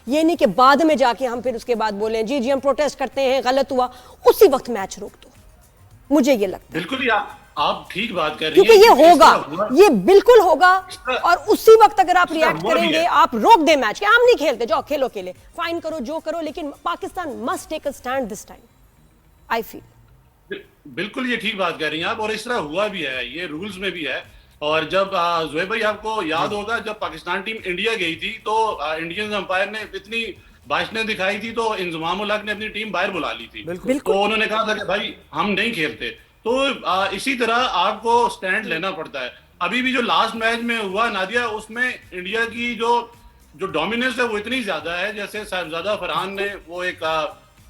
ये नहीं कि बाद में जाके हम फिर उसके बाद बोलें जी हम प्रोटेस्ट करते हैं, गलत हुआ, उसी वक्त मैच रोक दो। मुझे ये लगता है बिल्कुल ही आप ठीक बात कर रही हैं, क्योंकि ये होगा, ये बिल्कुल होगा, और उसी वक्त अगर आप रिएक्ट करेंगे, आप रोक दे मैच कि हम नहीं खेलते, जाओ खेलो, खेले, फाइन करो, जो करो, लेकिन Pakistan must take a stand this time, I feel. बिल्कुल ये ठीक बात कर रही हैं आप, और इस तरह हुआ भी है, ये रूल्स में भी है। और जब ज़ुहैब भाई आपको याद होगा जब पाकिस्तान टीम इंडिया गई थी तो इंडियन अंपायर ने इतनी बाइशनें दिखाई थी तो इंजमाम उल हक ने अपनी टीम बाहर बुला ली थी। तो उन्होंने कहा था कि भाई हम नहीं खेलते। तो इसी तरह आपको स्टैंड लेना पड़ता है। अभी भी जो लास्ट मैच में हुआ नादिया, उसमें इंडिया की जो डोमिनेंस है वो इतनी ज्यादा है, जैसे साहिबजादा फरहान ने वो एक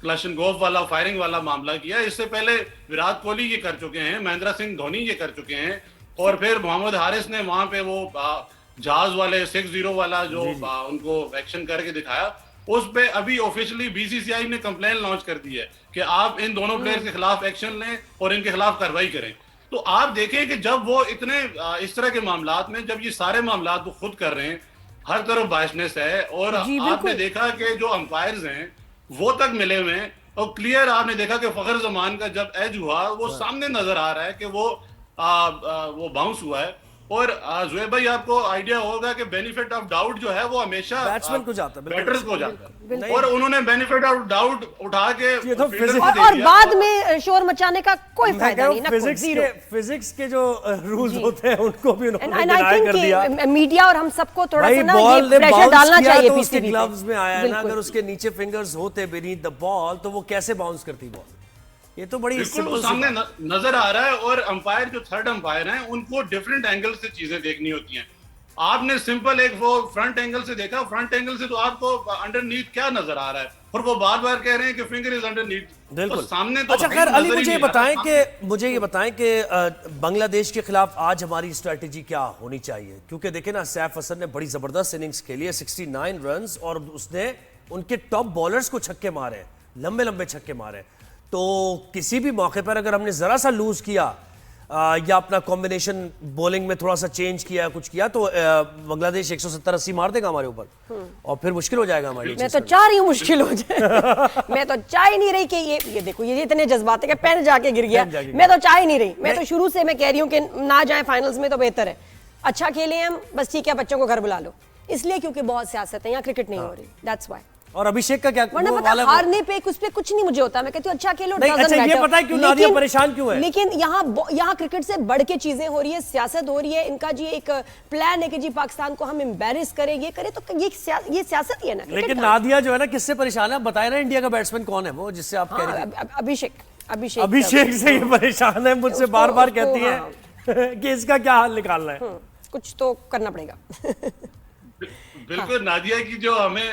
क्लशनगोफ वाला फायरिंग वाला मामला किया, इससे पहले विराट कोहली ये कर चुके हैं, महेंद्र सिंह धोनी ये कर चुके हैं, और फिर मोहम्मद हारिस ने वहां पे वो जहाज वाले 6-0 वाला जो उनको एक्शन करके दिखाया, उस पे अभी ऑफिशियली बीसीसीआई ने कंप्लेन लॉन्च कर दी है कि आप इन दोनों प्लेयर्स के खिलाफ एक्शन लें और इनके खिलाफ कार्रवाई करें। तो आप देखें कि जब वो इतने इस तरह के मामलात में, जब ये सारे मामलात वो खुद कर रहे हैं, हर तरफ बायसनेस है, और आपने देखा कि जो अंपायर्स हैं वो तक मिले हुए हैं, और क्लियर आपने देखा कि फखर जमान का जब एज हुआ वो सामने नजर आ रहा है कि वो बाउंस हुआ है। और ज़ुहैब भाई आपको आइडिया होगा कि बेनिफिट ऑफ डाउट जो है वो हमेशा बैट्समैन को जाता है, बैटर्स को जाता है, और उन्होंने बेनिफिट ऑफ डाउट उठा के और बाद में शोर मचाने का कोई फायदा नहीं ना। फिजिक्स के जो रूल्स होते हैं उनको भी उन्होंने डिनाई कर दिया। मीडिया और हम सबको थोड़ा सा ना ये प्रेशर डालना चाहिए। तो उसके ग्लव्स में आया ना, अगर उसके नीचे फिंगर्स होते बीनीथ द बॉल तो वो कैसे बाउंस करती बॉल? ये तो बड़ी बिल्कुल सामने नजर आ रहा है। और अंपायर जो थर्ड अंपायर हैं उनको डिफरेंट एंगल से चीजें देखनी होती हैं। आपने सिंपल एक वो फ्रंट एंगल से देखा, फ्रंट एंगल से तो आपको अंडरनीथ क्या नजर आ रहा है, और वो बार बार कह रहे हैं कि फिंगर इज अंडरनीथ। बिल्कुल तो सामने तो अच्छा खैर अली मुझे ये बताएं कि बांग्लादेश के खिलाफ आज हमारी स्ट्रेटेजी क्या होनी चाहिए? क्योंकि देखें ना, सैफ हसन ने बड़ी जबरदस्त इनिंग्स खेली है, 69 रन्स, और उसने उनके टॉप बॉलर्स को छक्के मारे, लंबे लंबे छक्के मारे। तो किसी भी मौके पर अगर हमने जरा सा लूज किया या अपना कॉम्बिनेशन बॉलिंग में थोड़ा सा चेंज किया, कुछ किया, तो बांग्लादेश 170-80 मार देगा हमारे ऊपर, और फिर मुश्किल हो जाएगा हमारे लिए। मैं तो चाह रही हूँ मुश्किल हो जाए। मैं तो चाह ही नहीं रही कि ये देखो ये इतने जज्बात है कि पेन जाके गिर गया। मैं तो चाह ही नहीं रही। मैं तो शुरू से मैं कह रही हूँ कि ना जाए फाइनल्स में तो बेहतर है। अच्छा खेले हम, बस ठीक है, बच्चों को घर बुला लो, इसलिए क्योंकि बहुत सियासत है यहाँ, क्रिकेट नहीं हो रही, दैट्स व्हाई। और अभिषेक का क्या? वरना पता हारने पे कुछ नहीं मुझे होता, मैं कहती हूँ अच्छा खेलो, नहीं, अच्छा ये पता है क्यों नादिया परेशान क्यों है? लेकिन यहाँ क्रिकेट से बढ़ के चीजें हो रही है, सियासत हो रही है। इनका जी एक प्लान है कि जी पाकिस्तान को हम एम्बैरेस करें, ये करें, तो ये सियासत ही है ना। लेकिन नादिया जो है ना, किससे परेशान है बताए ना? इंडिया का बैट्समैन कौन है वो जिससे आप कह रहे हैं? अभिषेक से ये परेशान है, मुझसे बार बार कहती है कि इसका क्या हाल निकालना है। कुछ तो करना पड़ेगा। बिल्कुल नादिया की जो हमें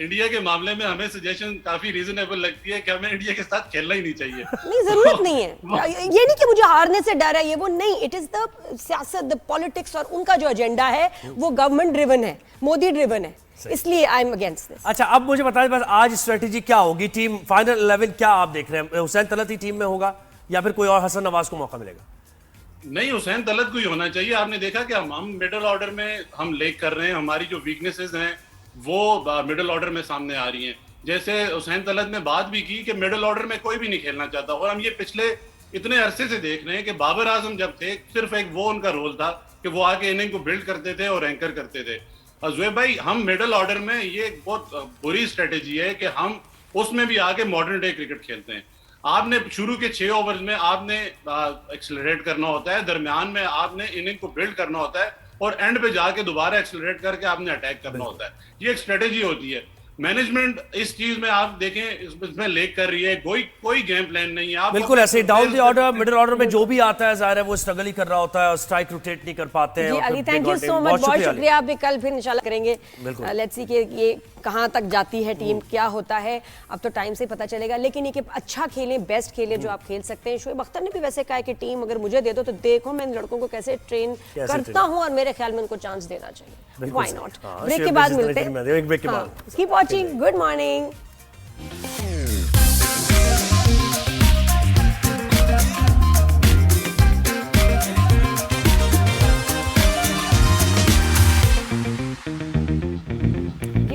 इंडिया के मामले में हमें सजेशन काफी रीजनेबल लगती है कि हमें इंडिया के साथ खेलना ही नहीं चाहिए। नहीं, जरूरत नहीं है। ये नहीं कि मुझे हारने से डर है, ये वो नहीं। इट इज द सियासत, द पॉलिटिक्स, और उनका जो एजेंडा है वो गवर्नमेंट ड्रिवन है, मोदी ड्रिवन है। इसलिए आई एम अगेंस्ट दिस। अच्छा, अब मुझे बताएं बस आज स्ट्रेटेजी क्या होगी, टीम फाइनल 11 क्या आप देख रहे हैं? हुसैन तलत ही टीम में होगा या फिर कोई और हसन नवाज को मौका मिलेगा? नहीं, हुसैन तलत को ही होना चाहिए। आपने देखा कि हम मिडिल ऑर्डर में हम लेक कर रहे हैं, हमारी जो वीकनेसेस हैं वो मिडिल ऑर्डर में सामने आ रही हैं। जैसे हुसैन तलत ने बात भी की कि मिडिल ऑर्डर में कोई भी नहीं खेलना चाहता, और हम ये पिछले इतने अरसे से देख रहे हैं कि बाबर आजम जब थे सिर्फ एक वो उनका रोल था कि वो आके इनिंग को बिल्ड करते थे और एंकर करते थे। ज़ुहैब भाई, हम मिडिल ऑर्डर में ये बहुत बुरी स्ट्रेटेजी है कि हम उसमें भी आके मॉडर्न डे क्रिकेट खेलते हैं। आपने शुरू के 6 ओवर्स में आपने एक्सेलरेट करना होता है, दरमियान में आपने इनिंग को बिल्ड करना होता है और एंड पे जाके दोबारा एक्सेलरेट करके आपने अटैक करना होता है। ये एक स्ट्रेटेजी होती है। मैनेजमेंट इस चीज में आप देखें इसमें लेक कर रही है, कोई गेम प्लान नहीं है। आप बिल्कुल ऐसे down the order middle order में जो भी आता है जाहिर है वो स्ट्रगल ही कर रहा होता है, स्ट्राइक रोटेट नहीं कर पाते हैं। जी Ali, thank you so much, बहुत शुक्रिया। आप भी कल फिर इंशाल्लाह करेंगे। लेट्स सी कि ये कहाँ तक जाती है टीम, क्या होता है, अब तो टाइम से पता चलेगा। लेकिन ये कि अच्छा खेलें, बेस्ट खेलें जो आप खेल सकते हैं। शोएब अख्तर ने भी वैसे कहा है कि टीम अगर मुझे दे दो तो देखो मैं इन लड़कों को कैसे ट्रेन करता हूँ, और मेरे ख्याल में उनको चांस देना चाहिए। Why not. ब्रेक के बाद मिलते हैं, एक ब्रेक के बाद। Keep watching, good morning.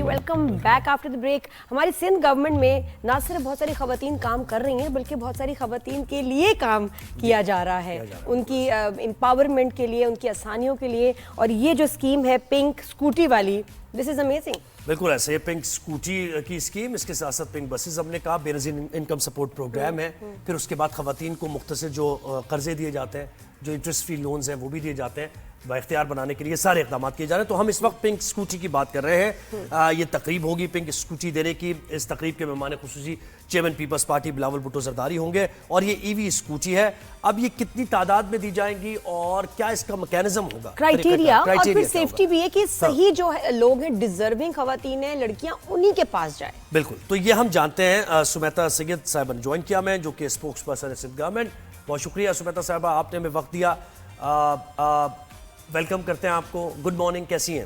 Welcome back after the break. हमारी सिंध गवर्नमेंट में ना सिर्फ बहुत सारी खवातीन काम कर रही हैं बल्कि बहुत सारी खवातीन के लिए काम किया जा रहा है, उनकी एम्पावरमेंट के लिए, उनकी आसानियों के लिए। और ये जो स्कीम है पिंक स्कूटी वाली, दिस इज अमेजिंग। बिल्कुल ऐसे, ये पिंक स्कूटी की स्कीम, इसके साथ साथ पिंक बसेस हमने कहा, बेनजीर इनकम सपोर्ट प्रोग्राम है। फिर उसके बाद खवातीन को मुख्तसर जो कर्जे दिए जाते हैं, जो इंटरेस्ट फ्री लोन्स हैं वो भी दिए जाते हैं, बाइख्तियार बनाने के लिए सारे इकदाम किए जा रहे हैं। तो हम इस वक्त पिंक स्कूटी की बात कर रहे हैं। ये तकरीब होगी पिंक स्कूटी देने की। इस तकरीब के मेहमान खुसूसी chairman Peoples Party Bilawal Bhutto Zardari होंगे। और ये ईवी स्कूटी है। अब ये कितनी तादाद में दी जाएंगी और क्या इसका मैकेनिज्म होगा, क्राइटेरिया और फिर सेफ्टी भी है कि सही जो है लोग हैं, डिजर्विंग खवातीन हैं, लड़कियां, उन्हीं के पास जाए। बिल्कुल, तो ये हम जानते हैं। सुमेता सैयद साहिबा ज्वाइन किया मैं, जो कि स्पोक्स पर्सन है सिंध गवर्नमेंट। बहुत शुक्रिया सुमेता साहिबा, आपने हमें वक्त दिया। वेलकम करते हैं आपको। गुड मॉर्निंग, कैसी हैं?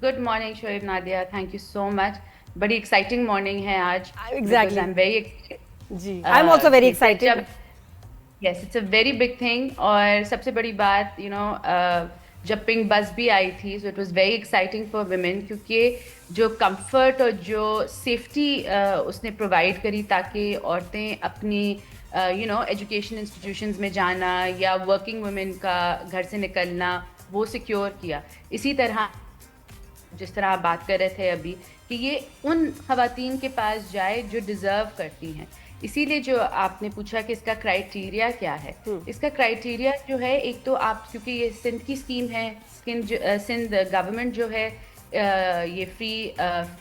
Good morning Shoaib, Nadia, thank you so much. बड़ी एक्साइटिंग मॉर्निंग है आज। एग्जैक्टली, आई एम वेरी जी, I am also very excited. Yes, it's a very big thing. और सबसे बड़ी बात जब पिंक बस भी आई थी, so it was very exciting for women, क्योंकि जो कंफर्ट और जो सेफ्टी उसने प्रोवाइड करी ताकि औरतें अपनी एजुकेशन इंस्टीट्यूशंस में जाना या वर्किंग वुमेन का घर से निकलना वो सिक्योर किया। इसी तरह जिस तरह आप बात कर रहे थे अभी कि ये उन खवातीन के पास जाए जो डिज़र्व करती हैं। इसीलिए जो आपने पूछा कि इसका क्राइटेरिया क्या है, इसका क्राइटेरिया जो है, एक तो आप, क्योंकि ये सिंध की स्कीम है, सिंध गवर्नमेंट जो है ये फ्री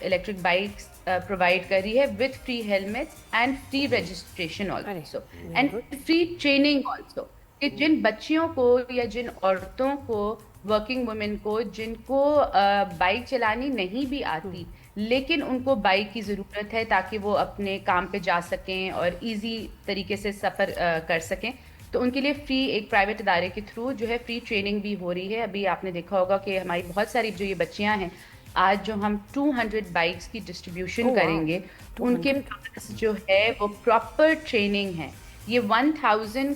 इलेक्ट्रिक बाइक्स प्रोवाइड कर रही है with free helmets and free registration also and free training also, कि जिन बच्चियों को या जिन औरतों को, वर्किंग वुमेन को, जिनको बाइक चलानी नहीं भी आती लेकिन उनको बाइक की ज़रूरत है ताकि वो अपने काम पे जा सकें और इजी तरीके से सफ़र कर सकें, तो उनके लिए फ्री एक प्राइवेट इदारे के थ्रू जो है फ्री ट्रेनिंग भी हो रही है। अभी आपने देखा होगा कि हमारी बहुत सारी जो ये बच्चियां हैं, आज जो हम 200 बाइक्स की डिस्ट्रीब्यूशन करेंगे, उनके पास जो है वो प्रॉपर ट्रेनिंग है। ये 1000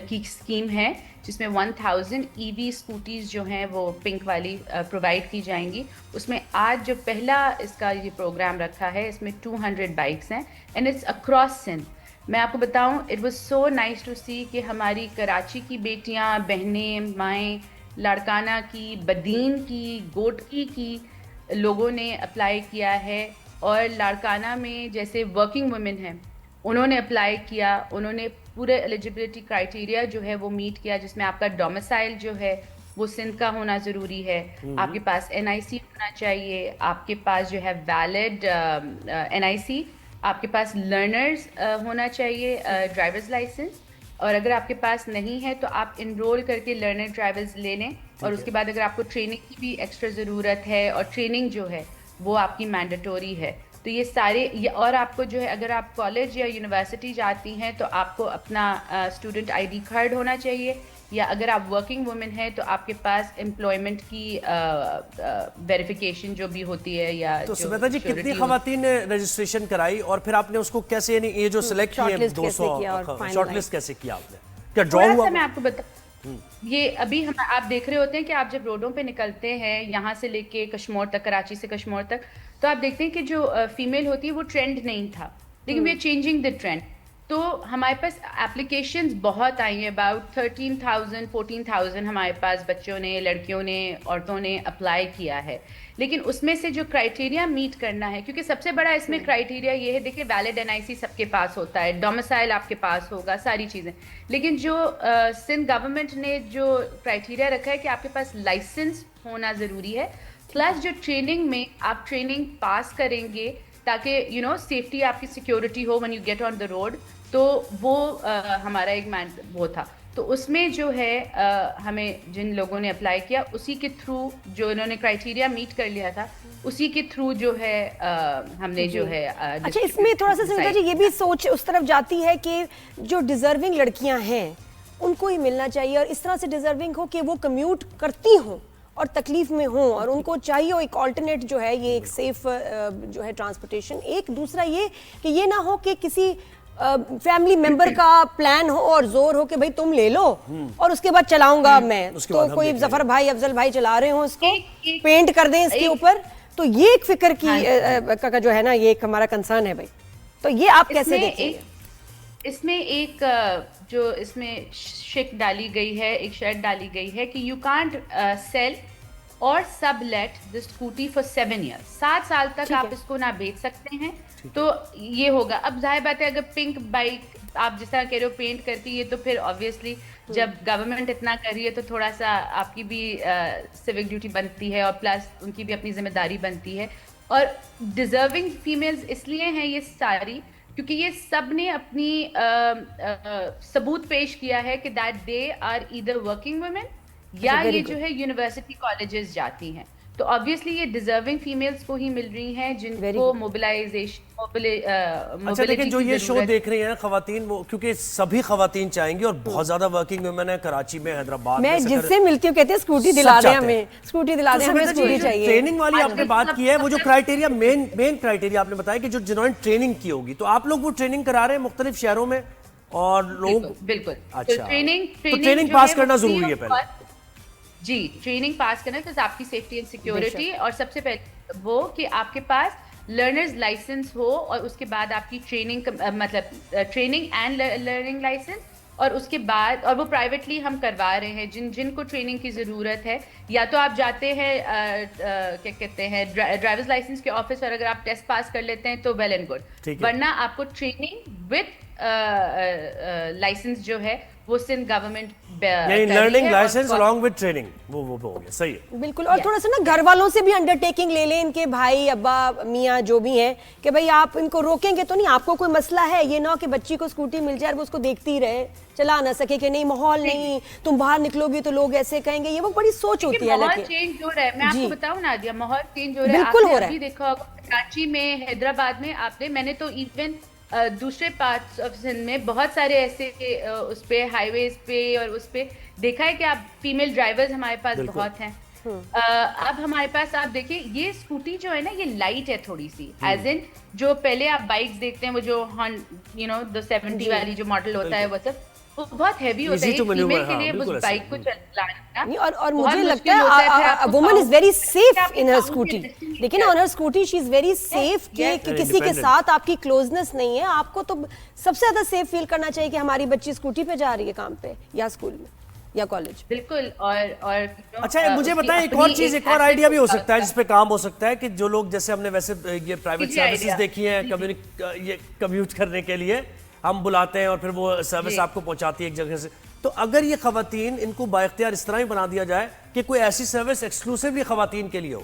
की स्कीम है जिसमें 1000 ईवी स्कूटीज़ जो हैं वो पिंक वाली प्रोवाइड की जाएंगी। उसमें आज जो पहला इसका ये प्रोग्राम रखा है, इसमें 200 बाइक्स हैं एंड इट्स अक्रॉस सिंध। मैं आपको बताऊं, it was so nice to see कि हमारी कराची की बेटियां, बहनें, माएँ, लाड़काना की, बदीन की, गोटकी की लोगों ने अप्लाई किया है। और लाड़काना में जैसे वर्किंग वुमेन हैं, उन्होंने अप्लाई किया, उन्होंने पूरे एलिजिबिलिटी क्राइटेरिया जो है वो मीट किया, जिसमें आपका डोमिसाइल जो है वो सिंध का होना ज़रूरी है, आपके पास NIC होना चाहिए, आपके पास जो है वैलिड NIC, आपके पास लर्नर्स होना चाहिए, ड्राइवर्स लाइसेंस, और अगर आपके पास नहीं है तो आप इनरोल करके लर्नर ड्राइवर्स ले लें। और उसके बाद अगर आपको ट्रेनिंग की भी एक्स्ट्रा ज़रूरत है, और ट्रेनिंग जो है वो आपकी मैंडेटोरी है, तो ये सारे और आपको जो है, अगर आप कॉलेज या यूनिवर्सिटी जाती हैं तो आपको अपना स्टूडेंट ID कार्ड होना चाहिए, या अगर आप वर्किंग वुमेन हैं तो आपके पास एम्प्लॉयमेंट की वेरिफिकेशन जो भी होती है या तो जो श्वेता जी surety कितनी होती खवातीन ने रजिस्ट्रेशन कराई और फिर आपने उसको कैसे, यानी ये जो सिलेक्ट किए shortlist कैसे किया और 200 finalize? शॉर्टलिस्ट कैसे किया आपने, क्या ड्रॉ थोड़ा हुआ सा मैं आपको बता ये अभी हम आप देख रहे होते हैं कि आप जब रोडों पे निकलते हैं यहाँ से लेके कश्मीर तक, कराची से कश्मीर तक, तो आप देखते हैं कि जो फीमेल होती है वो ट्रेंड नहीं था, लेकिन we are changing the trend. तो हमारे पास एप्लीकेशंस बहुत आई हैं, अबाउट 13,000 14,000 हमारे पास बच्चों ने, लड़कियों ने, औरतों ने अप्लाई किया है। लेकिन उसमें से जो क्राइटेरिया मीट करना है, क्योंकि सबसे बड़ा इसमें क्राइटेरिया ये है, देखिए वैलिड एनआईसी सबके पास होता है, डोमिसाइल आपके पास होगा, सारी चीज़ें, लेकिन जो सिंध गवर्नमेंट ने जो क्राइटेरिया रखा है कि आपके पास लाइसेंस होना ज़रूरी है, प्लस जो ट्रेनिंग में आप ट्रेनिंग पास करेंगे ताकि सेफ्टी आपकी सिक्योरिटी हो when you get on the road, तो वो हमारा एक वो था। तो उसमें जो है हमें जिन लोगों ने अप्लाई किया उसी के थ्रू, जो इन्होंने क्राइटेरिया मीट कर लिया था, उसी के थ्रू जो है हमने जो है अच्छा, इसमें थोड़ा सा संगीता जी ये भी सोच उस तरफ जाती है कि जो डिजर्विंग लड़कियां हैं उनको ही मिलना चाहिए, और इस तरह से डिजर्विंग हो कि वो कम्यूट करती हों और तकलीफ में हों, और उनको चाहिए एक ऑल्टरनेट जो है, ये एक सेफ जो है ट्रांसपोर्टेशन। एक दूसरा ये कि ये ना हो कि किसी फैमिली मेंबर का प्लान हो और जोर हो कि भाई तुम ले लो और उसके बाद चलाऊंगा मैं, तो कोई जफर भाई, अफजल भाई चला रहे हो इसको, पेंट कर दें इसके ऊपर, तो ये एक फिक्र की का जो है ना, ये एक हमारा कंसर्न है भाई। तो ये आप कैसे देखेंगे? इसमें एक जो इसमें शिक डाली गई है, एक शर्त डाली गई है कि यू कांट सेल और सब let the scooty for 7 years, 7 साल तक आप इसको ना बेच सकते हैं। तो ये होगा। अब जाहिर बात है, अगर पिंक बाइक आप जिस तरह कह रहे हो पेंट करती है, तो फिर ऑब्वियसली जब गवर्नमेंट इतना कर रही है तो थोड़ा सा आपकी भी सिविक ड्यूटी बनती है, और प्लस उनकी भी अपनी जिम्मेदारी बनती है। और डिजर्विंग फीमेल्स इसलिए हैं ये सारी, क्योंकि ये सब ने अपनी सबूत पेश किया है कि that they are either working women या ये जो है यूनिवर्सिटी कॉलेजेस जाती हैं। तो ऑब्वियसली ये डिजर्विंग फीमेल्स को ही मिल रही हैं जिनको मोबिलाइजेशन अच्छा, लेकिन जो ये शो देख रही हैं खवातीन, वो क्योंकि सभी खवातीन चाहेंगी और बहुत ज्यादा वर्किंग वुमेन है कराची में, हैदराबाद में, मैं जिससे मिलती हूँ कहते हैं स्कूटी दिला दें हमें, स्कूटी दिला दें हमें, स्कूटी चाहिए। ट्रेनिंग वाली आपने बात की है, वो जो क्राइटेरिया मेन क्राइटेरिया आपने बताया कि जो जिन्होंने ट्रेनिंग की होगी, तो आप लोग वो ट्रेनिंग करा रहे हैं मुख्तलिफ शहरों में और लोग, बिल्कुल। अच्छा, तो ट्रेनिंग पास करना जरूरी है पहले जी, ट्रेनिंग पास करना तो आपकी सेफ्टी एंड सिक्योरिटी, और सबसे पहले वो कि आपके पास लर्नर्स लाइसेंस हो, और उसके बाद आपकी ट्रेनिंग मतलब ट्रेनिंग एंड लर्निंग लाइसेंस, और उसके बाद, और वो प्राइवेटली हम करवा रहे हैं जिनको ट्रेनिंग की ज़रूरत है, या तो आप जाते हैं क्या कहते हैं ड्राइवर्स लाइसेंस के ऑफिस, और अगर आप टेस्ट पास कर लेते हैं तो वेल एंड गुड, वरना आपको ट्रेनिंग विद लाइसेंस जो है वो Sindh government learning licence along with training, वो हो गया, सही है, बिल्कुल। और थोड़ा सा ना घर वालों से भी अंडरटेकिंग ले लें, इनके भाई अब्बा मियाँ जो भी हैं, कि भाई आप इनको रोकेंगे तो नहीं, आपको कोई मसला है, ये ना कि बच्ची को स्कूटी मिल जाए और वो उसको देखती ही रहे, चला ना सके कि नहीं माहौल नहीं, तुम बाहर निकलोगी तो लोग ऐसे कहेंगे, ये वो बड़ी सोच होती है। माहौल चेंज हो रहा है, मैं आपको बताऊं नादिया, माहौल चेंज हो रहा है, बिल्कुल हो रहा है। देखा होगा कराची में, हैदराबाद में, आपने, मैंने तो इवन दूसरे पार्ट्स ऑफ सिंध में बहुत सारे ऐसे उस पे हाईवेज पे और उस पे देखा है कि आप फीमेल ड्राइवर्स हमारे पास बहुत हैं। अब हमारे पास आप देखिए, ये स्कूटी जो है ना, ये लाइट है थोड़ी सी, एज इन जो पहले आप बाइक्स देखते हैं, वो जो द 70 वाली जो मॉडल होता है, वो सब वो बहुत हैवी होता है फीमेल के लिए उस बाइक को चलाना। और मुझे लगता है woman is very safe in her scooty, लेकिन on her scooty she is very safe कि किसी के साथ आपकी क्लोजनेस नहीं है। आपको तो सबसे ज्यादा सेफ फील करना चाहिए कि हमारी बच्ची स्कूटी पे जा रही है काम पे या स्कूल में या कॉलेज। बिल्कुल। और अच्छा, मुझे बताएं एक और चीज, एक और आइडिया भी हो सकता है जिस पे काम हो सकता है, कि जो लोग, जैसे हमने वैसे ये प्राइवेट सर्विसेज देखी हैं ये कम्यूट करने के लिए हम बुलाते हैं और फिर वो सर्विस आपको पहुंचाती है एक जगह से, तो अगर ये खवातीन, इनको बाइख्तियार इस तरह ही बना दिया जाए कि कोई ऐसी सर्विस एक्सक्लूसिवली खवातीन के लिए हो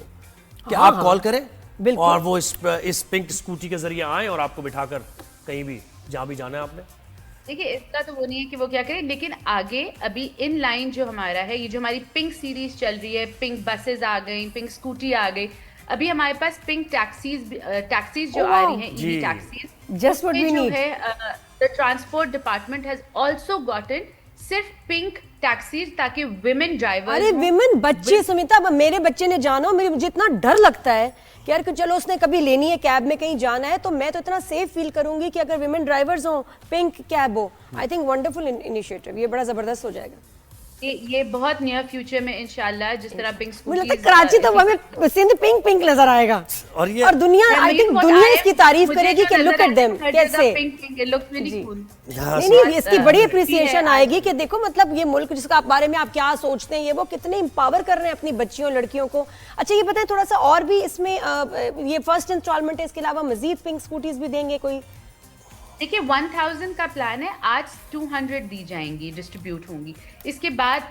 कि आप कॉल करें और वो इस पिंक स्कूटी के जरिए आए और आपको बिठाकर कहीं भी जहां भी जाना है आपने। देखिए, इसका तो वो नहीं है कि वो क्या करें, लेकिन आगे अभी इन लाइन जो हमारा है, ये जो हमारी पिंक सीरीज चल रही है, पिंक बसेस आ गई, पिंक स्कूटी आ गई, अभी हमारे पास पिंक टैक्सीज जो आ रही हैं, EV taxis, just what we need. The transport department has also gotten सिर्फ पिंक टैक्सी ताकि विमेन ड्राइवर अरे विमेन बच्चे सुमिता, अब मेरे बच्चे ने जाना हो, मुझे इतना डर लगता है कि यार कि चलो उसने कभी लेनी है कैब में कहीं जाना है, तो मैं तो इतना सेफ फील करूंगी कि अगर विमेन ड्राइवर्स हो, पिंक कैब हो। आई थिंक वंडरफुल इनिशिएटिव, ये बड़ा जबरदस्त हो जाएगा। ये बहुत नियर फ्यूचर में इंशाल्लाह, जिस तरह पिंक मुझे लगता है कराची तो हमें सिंध पिंक पिंक नजर आएगा, और दुनिया, आई थिंक दुनिया इसकी तारीफ करेगी कि लुक एट देम कैसे। नहीं, इसकी बड़ी अप्रिसिएशन आएगी कि देखो मतलब ये मुल्क जिसका बारे में आप क्या सोचते हैं, ये वो कितने इंपावर कर रहे हैं अपनी बच्चियों लड़कियों को। अच्छा ये बताएं थोड़ा सा और भी इसमें ये फर्स्ट इंस्टॉलमेंट है, इसके अलावा मजीद पिंक स्कूटीज भी देंगे कोई? देखिए 1000 का प्लान है, आज 200 दी जाएंगी, डिस्ट्रीब्यूट होंगी। इसके बाद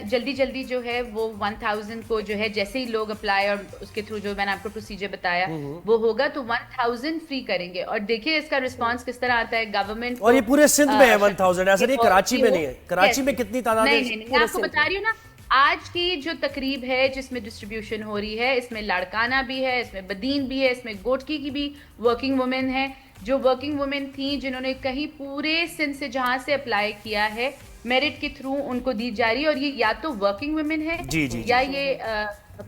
जल्दी जल्दी जो है वो 1000 को जो है जैसे ही लोग अप्लाई और उसके थ्रू जो मैंने आपको प्रोसीजर बताया वो होगा तो 1000 फ्री करेंगे। और देखिए इसका रिस्पांस किस तरह आता है गवर्नमेंट। और ये पूरे सिंध में है 1000, ऐसा नहीं कराची में नहीं है। कराची में कितनी तादाद है? नहीं, मैं आपको बता रही हूँ ना, आज की जो तकरीब है जिसमें डिस्ट्रीब्यूशन हो रही है, इसमें लाड़काना भी है, इसमें बदीन भी है, इसमें गोटकी की भी वर्किंग वुमेन है, जो वर्किंग वुमेन थी जिन्होंने कहीं पूरे सिंध से जहां से अप्लाई किया है मेरिट के थ्रू उनको दी जा रही है। और ये या तो वर्किंग वुमेन है या ये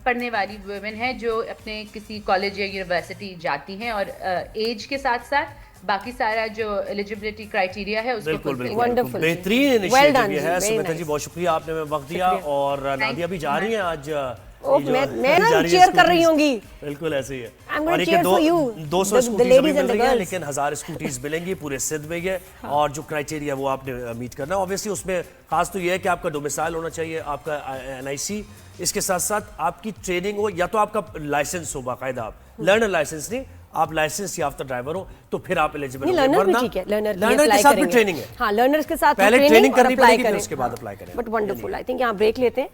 पढ़ने वाली वुमेन है जो अपने किसी कॉलेज या यूनिवर्सिटी जाती हैं और एज के साथ साथ बाकी सारा जो एलिजिबिलिटी क्राइटेरिया है उसको बिल्कुल बिल्कुल Wonderful, बेहतरीन well इनिशिएटिव done ये जी, है। very सुमिता जी nice। बहुत शुक्रिया, आपने हमें वक्त दिया। और नादिया भी जा रही हैं आज, मैं ना चेयर कर रही होंगी। बिल्कुल ऐसे ही है। I'm gonna और ये cheer for you, 200 the scooties अभी ladies मिल and the रही हैं, girls। लेकिन 1000 स्कूटीज मिलेंगी पूरे सिंध में ये। और जो क्राइटेरिया वो आपने मीट करना है ऑब्वियसली, उसमें खास तो ये है कि आपका डोमिसाइल होना चाहिए, आपका NIC, इसके साथ साथ आपकी ट्रेनिंग हो, या तो आपका लाइसेंस हो बाकायदा, आप लर्नर लाइसेंस नहीं, आप लाइसेंस याफ्ता ड्राइवर हो तो फिर आप एलिजिबल हो। लर्नर भी ठीक है, लर्नर के साथ भी ट्रेनिंग है। हाँ, लर्नर्स के साथ पहले ट्रेनिंग करनी अप्लाई पड़ेगी, फिर करें। उसके बाद अप्लाई करें। बट वंडरफुल, आई थिंक यहाँ ब्रेक लेते हैं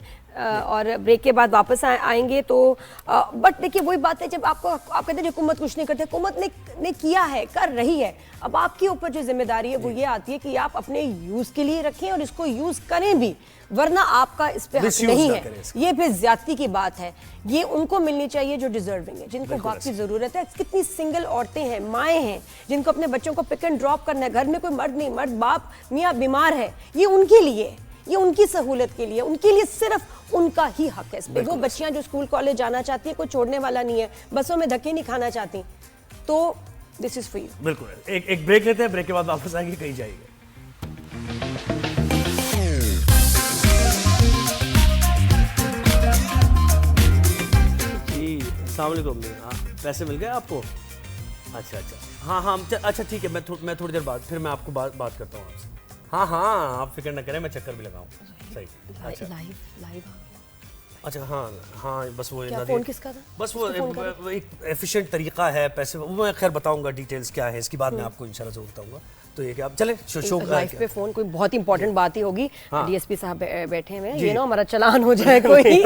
और ब्रेक के बाद वापस आएंगे तो बट देखिए वही बात है, जब आपको आप कहते हैं हुकूमत कुछ नहीं करते, हुकूमत ने किया है, कर रही है। अब आपके ऊपर जो जिम्मेदारी है वो ये आती है कि आप अपने यूज के लिए रखें और इसको यूज करें भी, वरना आपका इस पे हक नहीं है। ये फिर ज्यादती की बात है। ये उनको मिलनी चाहिए जो डिजर्विंग है, जिनको वाकई जरूरत है। कितनी सिंगल औरतें हैं, माएँ हैं, जिनको अपने बच्चों को पिक एंड ड्रॉप करना है, घर में कोई मर्द नहीं, मर्द बाप मियाँ बीमार है, ये उनके लिए, ये उनकी सहूलत के लिए, उनके लिए सिर्फ उनका ही हक है इस पे। वो बच्चियां जो स्कूल कॉलेज जाना चाहती हैं, कोई छोड़ने वाला नहीं है, बसों में धक्के नहीं खाना चाहती, तो दिस इज फॉर यू। बिल्कुल, एक ब्रेक लेते हैं, ब्रेक के बाद वापस आएंगे, कहीं जाएंगे। जी अस्सलाम वालेकुम। हाँ, पैसे मिल गए आपको? अच्छा, हाँ, अच्छा ठीक है, मैं थोड़ी देर बाद फिर मैं आपको बात करता हूँ आपसे। हाँ, आप फिक्र न करें, मैं चक्कर भी लगाऊँ। सही, अच्छा लाइव अच्छा, हाँ, बस वो क्या फोन किसका था? बस वो एक एफिशिएंट तरीका है पैसे, वो मैं खैर बताऊंगा डिटेल्स क्या है इसकी, बाद में आपको इंशाल्लाह जरूर बताऊंगा। तो ये कि आप चले शो लाइव पे फोन कोई बहुत इंपॉर्टेंट बात ही होगी। DSP साहब बैठे हुए हैं, ये ना हमारा चलान हो जाए कोई।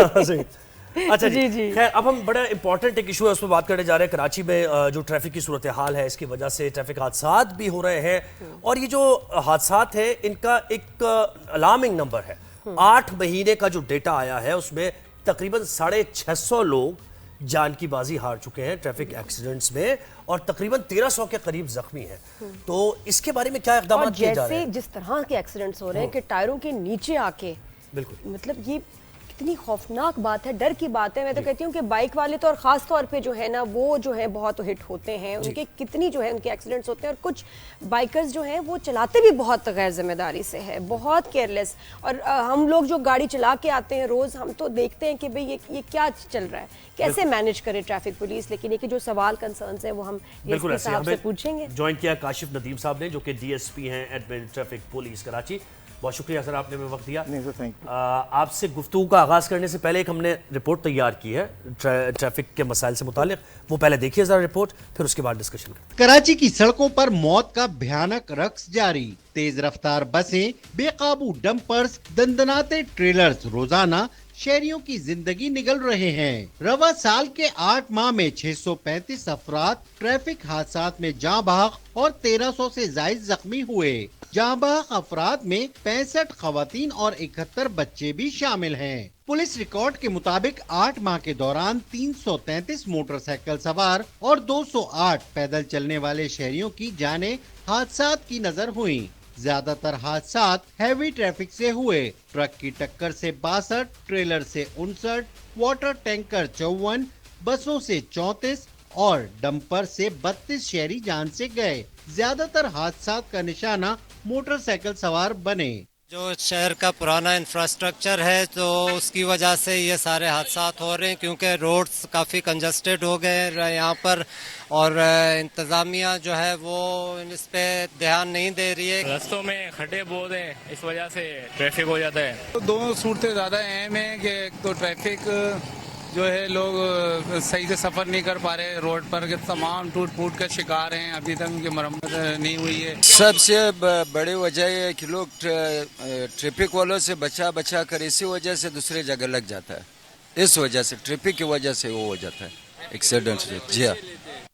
अच्छा जी। खैर अब हम बड़ा इंपॉर्टेंट एक इशू है उस पर बात करने जा रहे हैं। कराची में जो ट्रैफिक की सूरत हाल है, इसकी वजह से ट्रैफिक हादसात भी हो रहे हैं, और ये जो हादसात है इनका एक अलार्मिंग नंबर है। 8 महीने का जो डेटा आया है उसमें तकरीबन 650 लोग जान की बाजी हार चुके हैं ट्रैफिक एक्सीडेंट्स में, और तकरीबन 1300 के करीब जख्मी हैं। तो इसके बारे में क्या इक़दाम किए जा रहे हैं? जिस तरह के एक्सीडेंट्स हो रहे हैं कि टायरों के नीचे आके, बिल्कुल, मतलब ये कितनी खौफनाक बात है, डर की बात है। मैं तो कहती हूँ कि बाइक वाले तो और खास तौर पे जो है ना, वो जो है बहुत हिट होते हैं, उनके कितनी जो है उनके एक्सीडेंट्स होते हैं। और कुछ बाइकर्स जो हैं वो चलाते भी बहुत गैर जिम्मेदारी से है, बहुत केयरलेस। और हम लोग जो गाड़ी चला के आते हैं रोज, हम तो देखते हैं कि भाई ये क्या चल रहा है, कैसे मैनेज करे ट्रैफिक पुलिस। लेकिन ये कि जो सवाल कंसर्न्स है वो हम DSP साहब से पूछेंगे। ज्वाइन किया काशिफ नदीम साहब ने, जो कि DSP हैं एडमिन ट्रैफिक पुलिस कराची। बहुत शुक्रिया सर, आपने हमें वक्त दिया। आपसे गुफ्तगू का आगाज करने से पहले एक हमने रिपोर्ट तैयार की है ट्रैफिक के मसाइल से मुतालिक, वो पहले देखिए जरा रिपोर्ट, फिर उसके बाद डिस्कशन करते हैं। कराची की सड़कों पर मौत का भयानक रक्स जारी। तेज रफ्तार बसें, बेकाबू डंपर्स, दंदनाते ट्रेलर्स रोजाना शहरियों की जिंदगी निगल रहे हैं। रवा साल के 8 माह में 635 अफराद ट्रैफिक हादसात में जाँ बहक और 1300 से जायद जख्मी हुए। जाँ बहक अफराद में 65 खवातीन और 71 बच्चे भी शामिल हैं। पुलिस रिकॉर्ड के मुताबिक 8 माह के दौरान 333 मोटरसाइकिल सवार और 208 पैदल चलने वाले शहरियों की जानें हादसात की नजर हुई। ज्यादातर हादसा हैवी ट्रैफिक से हुए। ट्रक की टक्कर से 62, ट्रेलर से 59, वाटर टैंकर 54, बसों से 34 और डंपर से 32 शहरी जान से गए। ज्यादातर हादसा का निशाना मोटरसाइकिल सवार बने। जो शहर का पुराना इंफ्रास्ट्रक्चर है तो उसकी वजह से ये सारे हादसा हो रहे हैं, क्योंकि रोड्स काफ़ी कंजस्टेड हो गए हैं यहाँ पर और इंतज़ामिया जो है वो इस पे ध्यान नहीं दे रही है। रास्तों में खड्डे बहुत हैं, इस वजह से ट्रैफिक हो जाता है। तो दोनों सूरतें ज़्यादा अहम हैं कि एक तो ट्रैफिक जो है, लोग सही से सफ़र नहीं कर पा रहे रोड पर, के तमाम टूट फूट के शिकार हैं, अभी तक उनकी मरम्मत नहीं हुई है। सबसे बड़ी वजह है कि लोग ट्रैफिक वालों से बचा कर इसी वजह से दूसरी जगह लग जाता है। इस वजह से ट्रैफिक की वजह से वो हो जाता है एक्सीडेंट। जी हाँ।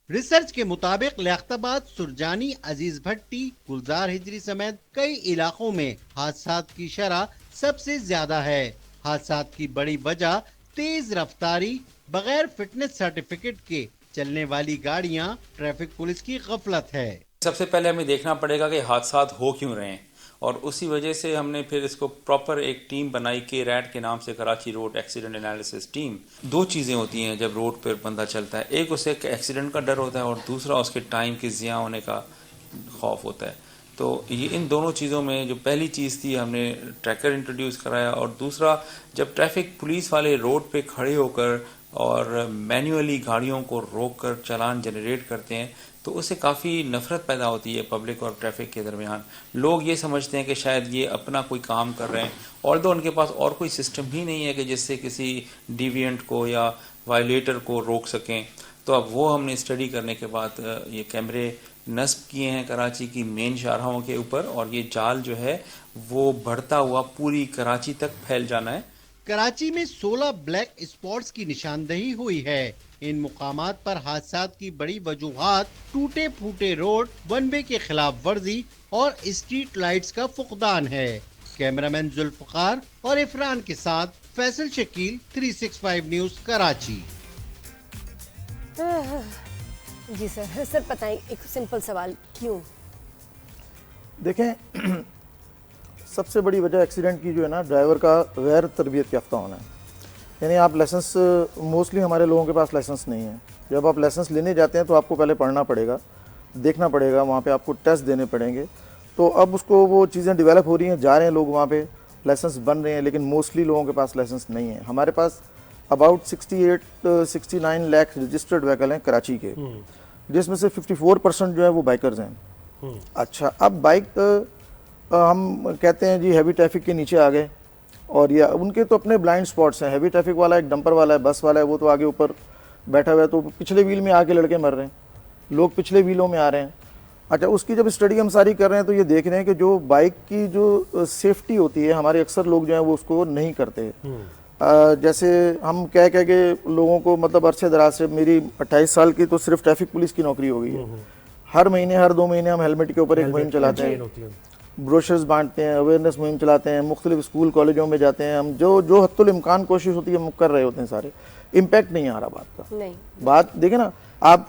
रिसर्च के मुताबिक लियाकताबाद, सुरजानी, अजीज भट्टी, गुलजार हिजरी समेत कई इलाकों में हादसात की शरह सबसे ज्यादा है। हादसात की बड़ी वजह तेज रफ्तारी, बगैर फिटनेस सर्टिफिकेट के चलने वाली गाड़ियां, ट्रैफिक पुलिस की गफलत है। सबसे पहले हमें देखना पड़ेगा कि हादसात हो क्यों रहे हैं, और उसी वजह से हमने फिर इसको प्रॉपर एक टीम बनाई के रैट के नाम से, Karachi road accident analysis team. दो चीज़ें होती हैं जब रोड पर बंदा चलता है, एक उसे एक्सीडेंट का डर होता है और दूसरा उसके टाइम के ज़िया होने का खौफ होता है। तो ये इन दोनों चीज़ों में जो पहली चीज़ थी, हमने ट्रैकर इंट्रोड्यूस कराया, और दूसरा जब ट्रैफिक पुलिस वाले रोड पे खड़े होकर और मैन्युअली गाड़ियों को रोककर चालान जनरेट करते हैं तो उससे काफ़ी नफरत पैदा होती है पब्लिक और ट्रैफिक के दरमियान। लोग ये समझते हैं कि शायद ये अपना कोई काम कर रहे हैं, और उनके पास और कोई सिस्टम ही नहीं है कि जिससे किसी डिविएंट को या वायलेटर को रोक सकें। तो अब वो हमने स्टडी करने के बाद ये कैमरे नस्ब किए हैं कराची की मेन शाहराहों के ऊपर, और ये जाल जो है वो बढ़ता हुआ पूरी कराची तक फैल जाना है। कराची में 16 ब्लैक स्पॉट्स की निशानदही हुई है। इन मुकामात पर हादसात की बड़ी वजूहात टूटे फूटे रोड, वन वे के खिलाफ वर्जी और स्ट्रीट लाइट्स का फुकदान है। कैमरामैन जुल्फकार और इफरान के साथ फैसल शकील, 365 न्यूज, कराची। जी सर। सर बताएं, एक सिंपल सवाल, क्यों? देखें, सबसे बड़ी वजह एक्सीडेंट की जो है ना, ड्राइवर का गैर तरबियत याफ्ता होना है। यानी आप लाइसेंस, मोस्टली हमारे लोगों के पास लाइसेंस नहीं है। जब आप लाइसेंस लेने जाते हैं तो आपको पहले पढ़ना पड़ेगा, देखना पड़ेगा, वहाँ पे आपको टेस्ट देने पड़ेंगे। तो अब उसको वो चीज़ें डेवलप हो रही हैं, जा रहे हैं लोग वहाँ पे, लाइसेंस बन रहे हैं, लेकिन मोस्टली लोगों के पास लाइसेंस नहीं है। हमारे पास अबाउट 68-69 लाख रजिस्टर्ड व्हीकल हैं कराची के, जिसमें से 54% जो है वो बाइकर्स हैं। अच्छा, अब बाइक हम कहते हैं जी हैवी ट्रैफिक के नीचे आ गए, और या उनके तो अपने ब्लाइंड स्पॉट्स हैं। हैवी ट्रैफिक वाला एक डंपर वाला है, बस वाला है, वो तो आगे ऊपर बैठा हुआ है, तो पिछले व्हील में आके लड़के मर रहे हैं, लोग पिछले व्हीलों में आ रहे हैं। अच्छा, उसकी जब स्टडी हम सारी कर रहे हैं तो ये देख रहे हैं कि जो बाइक की जो सेफ्टी होती है, हमारे अक्सर लोग जो हैं वो उसको नहीं करते। जैसे हम कह के लोगों को, मतलब अरसे दराज से, मेरी 28 साल की तो सिर्फ ट्रैफिक पुलिस की नौकरी हो गई है। हर महीने, हर 2 महीने हम हेलमेट के ऊपर एक मुहिम चलाते हैं, ब्रोशर्स बांटते हैं, अवेयरनेस मुहिम चलाते हैं, मुख्तलिफ स्कूल कॉलेजों में जाते हैं हम, जो हद्दुल इम्कान कोशिश होती है हम कर रहे होते हैं सारे। इम्पैक्ट नहीं आ रहा बात का। नहीं। बात देखें ना आप,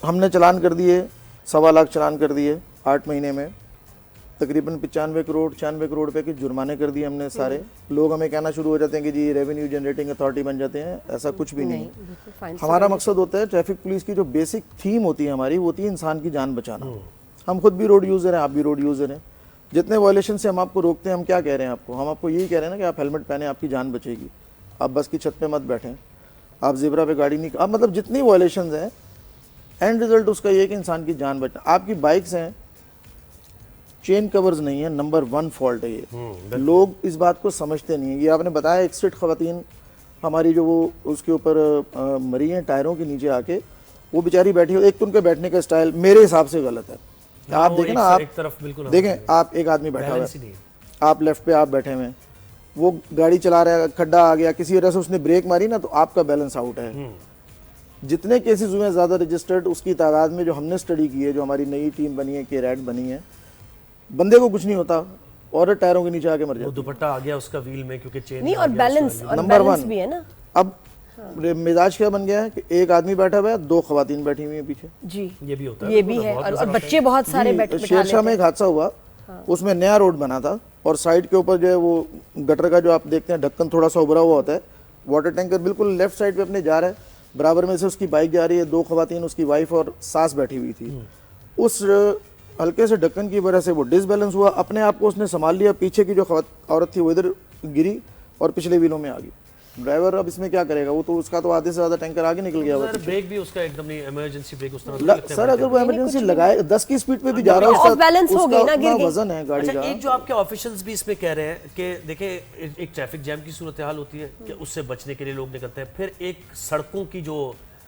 हमने चलान कर दिए, 1.25 लाख चलान कर दिए 8 महीने में, तकरीबन 95 करोड़ रुपए के जुर्माने कर दिए हमने सारे। लोग हमें कहना शुरू हो जाते हैं कि जी रेवेन्यू जनरेटिंग अथॉरिटी बन जाते हैं, ऐसा कुछ भी नहीं। हमारा मकसद होता है, ट्रैफिक पुलिस की जो बेसिक थीम होती है हमारी, वो होती है इंसान की जान बचाना। हम खुद भी रोड यूज़र हैं, आप भी रोड यूज़र हैं। जितने वायलेशन से हम आपको रोकते हैं, हम क्या कह रहे हैं आपको? हम आपको यही कह रहे हैं ना कि आप हेलमेट पहने, आपकी जान बचेगी। आप बस की छत पे मत बैठें, आप ज़ेब्रा पे गाड़ी नहीं, आप मतलब जितनी वायलेशन हैं, एंड रिजल्ट उसका ये है कि इंसान की जान बचना। आपकी बाइक्स हैं, चेन कवर्स नहीं है, नंबर 1 फॉल्ट है ये। लोग इस बात को समझते नहीं है। ये आपने बताया 61 ख़वातीन हमारी जो वो उसके ऊपर मरी हैं टायरों के नीचे आके, वो बेचारी बैठी हो। एक तो उनके बैठने का स्टाइल मेरे हिसाब से गलत है। आप देखें ना, आप देखें, आप एक आदमी बैठा हुआ है, आप लेफ्ट पे आप बैठे हुए हैं, वो गाड़ी चला रहा है, खड्डा आ गया, किसी वजह से उसने ब्रेक मारी ना, तो आपका बैलेंस आउट है। जितने केसेस हुए हैं ज़्यादा रजिस्टर्ड, उसकी तादाद में जो हमने स्टडी की है, जो हमारी नई टीम बनी है, के रैट बनी है, बंदे को कुछ नहीं होता, और टायरों के नीचे आके मर जाता है। दुपट्टा आ गया उसका व्हील में, क्योंकि चेन नहीं, और बैलेंस नंबर 1 भी है ना। अब मिजाज क्या बन गया है कि एक आदमी बैठा हुआ है, 2 खवातीन बैठी हुई है पीछे। जी, ये भी होता है, ये भी है, और बच्चे बहुत सारे बैठे शेरशाह में एक हादसा हुआ, उसमें नया रोड बना था और साइड के ऊपर जो है वो गटर का जो आप देखते हैं ढक्कन थोड़ा सा उभरा हुआ होता है, वाटर टैंकर बिल्कुल लेफ्ट साइड पे अपने जा रहा है, बराबर में से उसकी बाइक जा रही है, 2 खवातीन उसकी वाइफ और सास बैठी हुई थी। उस हल्के से ढक्कन की वजह से वो डिसबैलेंस हुआ, अपने आप को उसने संभाल लिया, पीछे की जो औरत थी वो इधर गिरी और पिछले व्हीलों में आ गई। ड्राइवर अब इसमें क्या करेगा, वो तो उसका तो आधे से ज्यादा टैंकर आगे निकल गया। ब्रेक भी उसका एकदम नहीं, इमरजेंसी ब्रेक उस तरह सर अगर वो इमरजेंसी लगाए 10 की स्पीड पे भी जा रहा है, ऑफ बैलेंस हो गई ना, गिर गई। वजन है गाड़ी का। एक जो आपके ऑफिशियल्स भी इसमें कह रहे हैं कि देखिए एक ट्रैफिक जैम की सूरत हाल होती है कि उससे बचने के लिए लोग निकलते हैं, फिर एक सड़कों की जो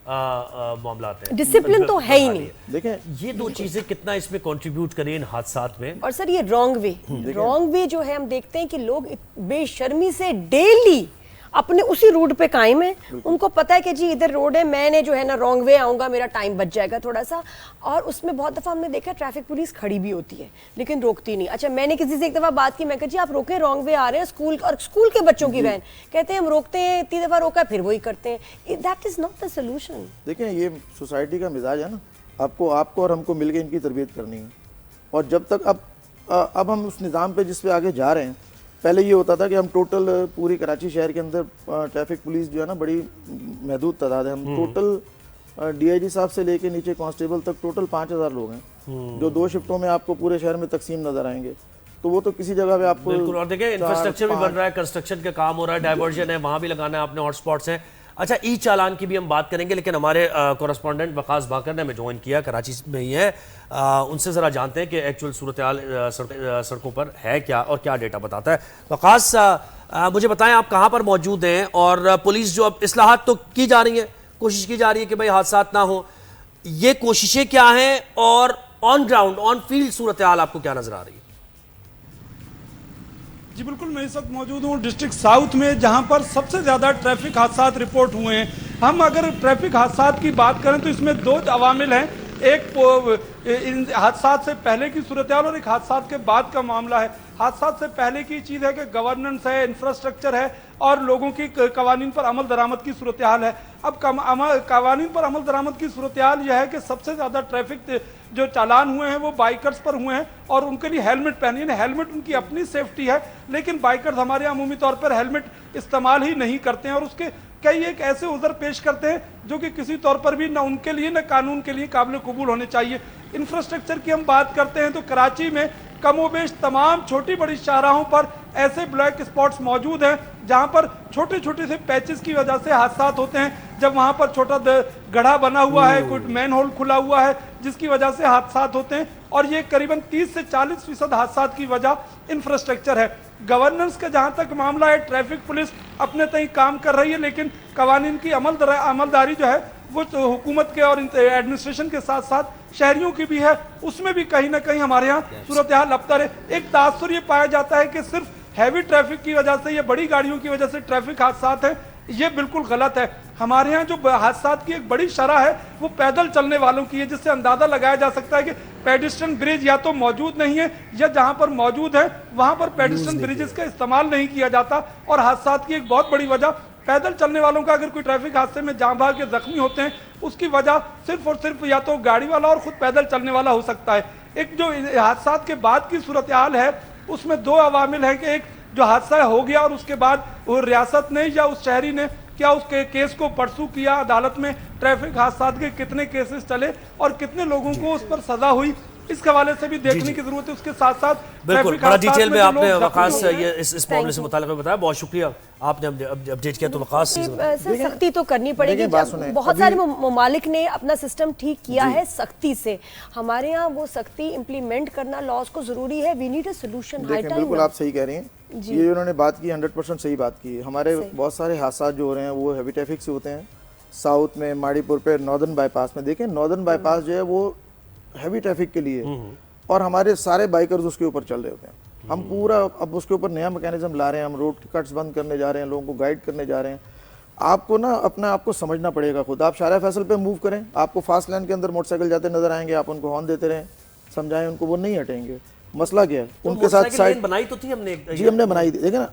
मामला है, डिसिप्लिन तो है ही नहीं। देखें ये 2 चीजें कितना इसमें कंट्रीब्यूट करें इन हादसात में। और सर ये रॉन्ग वे जो है, हम देखते हैं कि लोग बेशर्मी से डेली अपने उसी रूट पे कायम है, उनको पता है कि जी इधर रोड है, मैंने जो है ना रॉन्ग वे आऊंगा, मेरा टाइम बच जाएगा थोड़ा सा। और उसमें बहुत दफा हमने देखा ट्रैफिक पुलिस खड़ी भी होती है लेकिन रोकती नहीं। अच्छा, मैंने किसी से एक दफा बात की, मैं कहा जी आप रोके, रॉन्ग वे आ रहे हैं, स्कूल के बच्चों की वैन, कहते हैं हम रोकते हैं, इतनी दफा रोका फिर वही करते हैं। That is not the solution. देखिए ये सोसाइटी का मिजाज है ना, आपको और हमको मिलकर इनकी तरबियत करनी है। और जब तक अब हम उस निज़ाम पे जिस पे आगे जा रहे हैं, पहले ये होता था कि हम टोटल पूरी कराची शहर के अंदर ट्रैफिक पुलिस जो है ना बड़ी महदूद तादाद है, हम टोटल डीआईजी साहब से लेके नीचे कांस्टेबल तक टोटल 5000 लोग हैं जो 2 शिफ्टों में आपको पूरे शहर में तकसीम नजर आएंगे। तो वो तो किसी जगह पे आपको बिल्कुल, और देखिए इंफ्रास्ट्रक्चर भी बन रहा है, कंस्ट्रक्शन का काम हो रहा है, डाइवर्जन है, वहां भी लगाना है आपने, हॉटस्पॉट्स हैं। अच्छा, ई चालान की भी हम बात करेंगे, लेकिन हमारे कोरेस्पॉन्डेंट वकास बाकर ने हमें ज्वाइन किया, कराची में ही है, उनसे ज़रा जानते हैं कि एक्चुअल सूरत हाल सड़कों पर है क्या और क्या डेटा बताता है। वकास, मुझे बताएं आप कहाँ पर मौजूद हैं, और पुलिस जो अब इस्लाहात तो की जा रही है, कोशिश की जा रही है कि भाई हादसा ना हो, ये कोशिशें क्या हैं और ऑन ग्राउंड ऑन फील्ड सूरत हाल आपको क्या नजर आ रही है? जी बिल्कुल, मैं इस वक्त मौजूद हूँ डिस्ट्रिक्ट साउथ में, जहाँ पर सबसे ज़्यादा ट्रैफिक हादसा रिपोर्ट हुए हैं। हम अगर ट्रैफिक हादसा की बात करें तो इसमें 2 अवामिल हैं, एक इन हादसा से पहले की सूरत हाल और एक हादसा के बाद का मामला है। हादसा से पहले की चीज़ है कि गवर्नेंस है, इंफ्रास्ट्रक्चर है और लोगों की कवानीन पर अमल दरामद की सूरत हाल है। अब कवानीन पर अमल दरामद की सूरत हाल यह है कि सबसे ज़्यादा ट्रैफिक जो चालान हुए हैं वो बाइकर्स पर हुए हैं, और उनके लिए हेलमेट पहनिए, हेलमेट उनकी अपनी सेफ्टी है, लेकिन बाइकर्स हमारे यहाँ अमूमी तौर पर हेलमेट इस्तेमाल ही नहीं करते हैं और उसके कई एक ऐसे उज़र पेश करते हैं जो कि किसी तौर पर भी ना उनके लिए ना कानून के लिए काबिल कबूल होने चाहिए। इंफ्रास्ट्रक्चर की हम बात करते हैं तो कराची में कमोबेश तमाम छोटी बड़ी शाहराहों पर ऐसे ब्लैक स्पॉट्स मौजूद हैं जहां पर छोटे छोटे से पैचेस की वजह से हादसा होते हैं। जब वहां पर छोटा गड्ढा बना हुआ है, कोई मैन होल खुला हुआ है, जिसकी वजह से हादसा होते हैं, और ये करीबन 30 से 40% हादसा की वजह इंफ्रास्ट्रक्चर है। गवर्नेंस का जहां तक मामला है, ट्रैफिक पुलिस अपने तय काम कर रही है, लेकिन कवानीन की अमलदारी जो है वो तो हुकूमत के और एडमिनिस्ट्रेशन के साथ साथ शहरियों की भी है, उसमें भी कहीं ना कहीं हमारे यहाँ सूरत हाल लपता है। एक तासुर ये पाया जाता है कि सिर्फ हैवी ट्रैफिक की वजह से, ये बड़ी गाड़ियों की वजह से ट्रैफिक हादसा है, ये बिल्कुल गलत है। हमारे यहाँ जो हादसा की एक बड़ी शरह है वो पैदल चलने वालों की है, जिससे अंदाजा लगाया जा सकता है कि पेडिस्ट्रियन ब्रिज या तो मौजूद नहीं है या जहाँ पर मौजूद है वहाँ पर पेडिस्ट्रियन ब्रिजेस का इस्तेमाल नहीं किया जाता। और हादसा की एक बहुत बड़ी वजह पैदल चलने वालों का, अगर कोई ट्रैफिक हादसे में जान भाग के जख्मी होते हैं उसकी वजह सिर्फ और सिर्फ या तो गाड़ी वाला और खुद पैदल चलने वाला हो सकता है। एक जो हादसा के बाद की सूरत हाल है उसमें 2 अवामिल है कि एक जो हादसा हो गया और उसके बाद वो रियासत ने या उस शहरी ने क्या उसके केस को परसू किया अदालत में, ट्रैफिक हादसा के कितने केसेस चले और कितने लोगों को उस पर सजा हुई, इस हवाले से भी देखने की जरूरत है। उसके साथ साथ बिल्कुल बड़ा डिटेल में आपने वकास ये इस मामले से मुताल्लिक बताया, बहुत शुक्रिया आपने अपडेट किया। तो वकास सख्ती तो करनी पड़ेगी, बहुत सारे ममालिक ने अपना सिस्टम ठीक किया है सख्ती से, हमारे यहाँ वो सख्ती इंप्लीमेंट करना लॉज को जरूरी है। We need a solution. बिल्कुल आप सही कह रही हैं, ये उन्होंने बात की 100% सही बात की। हमारे बहुत सारे हादसा जो हो रहे हैं वो हैवी ट्रैफिक से होते हैं। साउथ में माड़ीपुर पे नॉर्दर्न बाईपास में देखें, नॉर्दर्न बाईपास जो है वो हैवी ट्रैफिक के लिए और हमारे सारे बाइकर्स उसके ऊपर चल रहे होते हैं। हम पूरा अब उसके ऊपर नया मैकेनिज्म ला रहे हैं, हम रोड कट्स बंद करने जा रहे हैं, लोगों को गाइड करने जा रहे हैं। आपको ना अपने आप को समझना पड़ेगा खुद। आप शारा फैसल पे मूव करें, आपको फास्ट लाइन के अंदर मोटरसाइकिल जाते नजर आएंगे, आप उनको हॉर्न देते रहें, समझाएं उनको, वो नहीं हटेंगे। मसला क्या है उनके साथ साइड बनाई तो थी हमने, जी हमने बनाई थी, देखे ना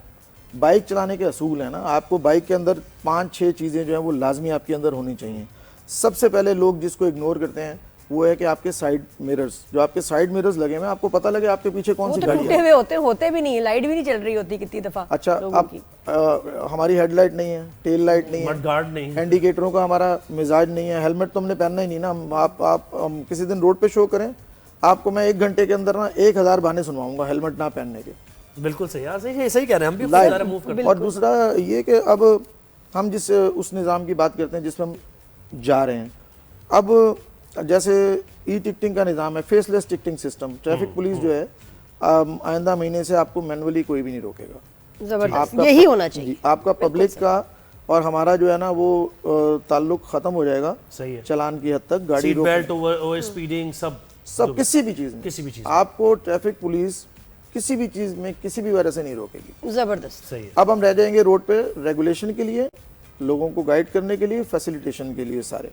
बाइक चलाने के असूल है ना, आपको बाइक के अंदर 5-6 चीज़ें जो है वो लाजमी आपके अंदर होनी चाहिए। सबसे पहले लोग जिसको इग्नोर करते हैं वो है कि आपके साइड मिरर्स, जो आपके साइड मिरर्स लगे हुए हैं, आपको पता लगे आपके पीछे कौन सी तो गाड़ी टूटे है। हुए होते भी नहीं है, लाइट भी नहीं चल रही होती कितनी दफा। अच्छा, अब हमारी हेडलाइट नहीं है, टेल लाइट नहीं है, मडगार्ड नहीं है, इंडिकेटरों का हमारा मिजाज नहीं है, हेलमेट तो हमने पहनना ही नहीं ना। आप किसी दिन रोड पे शो करें, आपको मैं 1 घंटे के अंदर ना 1000 बहाने सुनवाऊंगा हेलमेट ना पहनने के। बिल्कुल सही यार, सही कह रहे हैं, हम भी सारा मूव करते हैं। और दूसरा ये कि अब हम जिस उस निज़ाम की बात करते हैं जिसमें हम जा रहे हैं, अब जैसे ई टिकटिंग का निज़ाम है, faceless ticketing system, traffic police जो है आइंदा महीने से आपको मैनुअली कोई भी नहीं रोकेगा। जबरदस्त, यही होना चाहिए। आपका पब्लिक का और हमारा जो है ना वो ताल्लुक खत्म हो जाएगा। सही है। चलान की हद तक गाड़ी सीट बेल्ट, ओवर स्पीडिंग, सब किसी भी चीज़ में आपको ट्रैफिक पुलिस किसी भी चीज़ में किसी भी वजह से नहीं रोकेगी। जबरदस्त, सही है। अब हम रह जाएंगे रोड पे रेगुलेशन के लिए, लोगों को गाइड करने के लिए, फैसिलिटेशन के लिए सारे।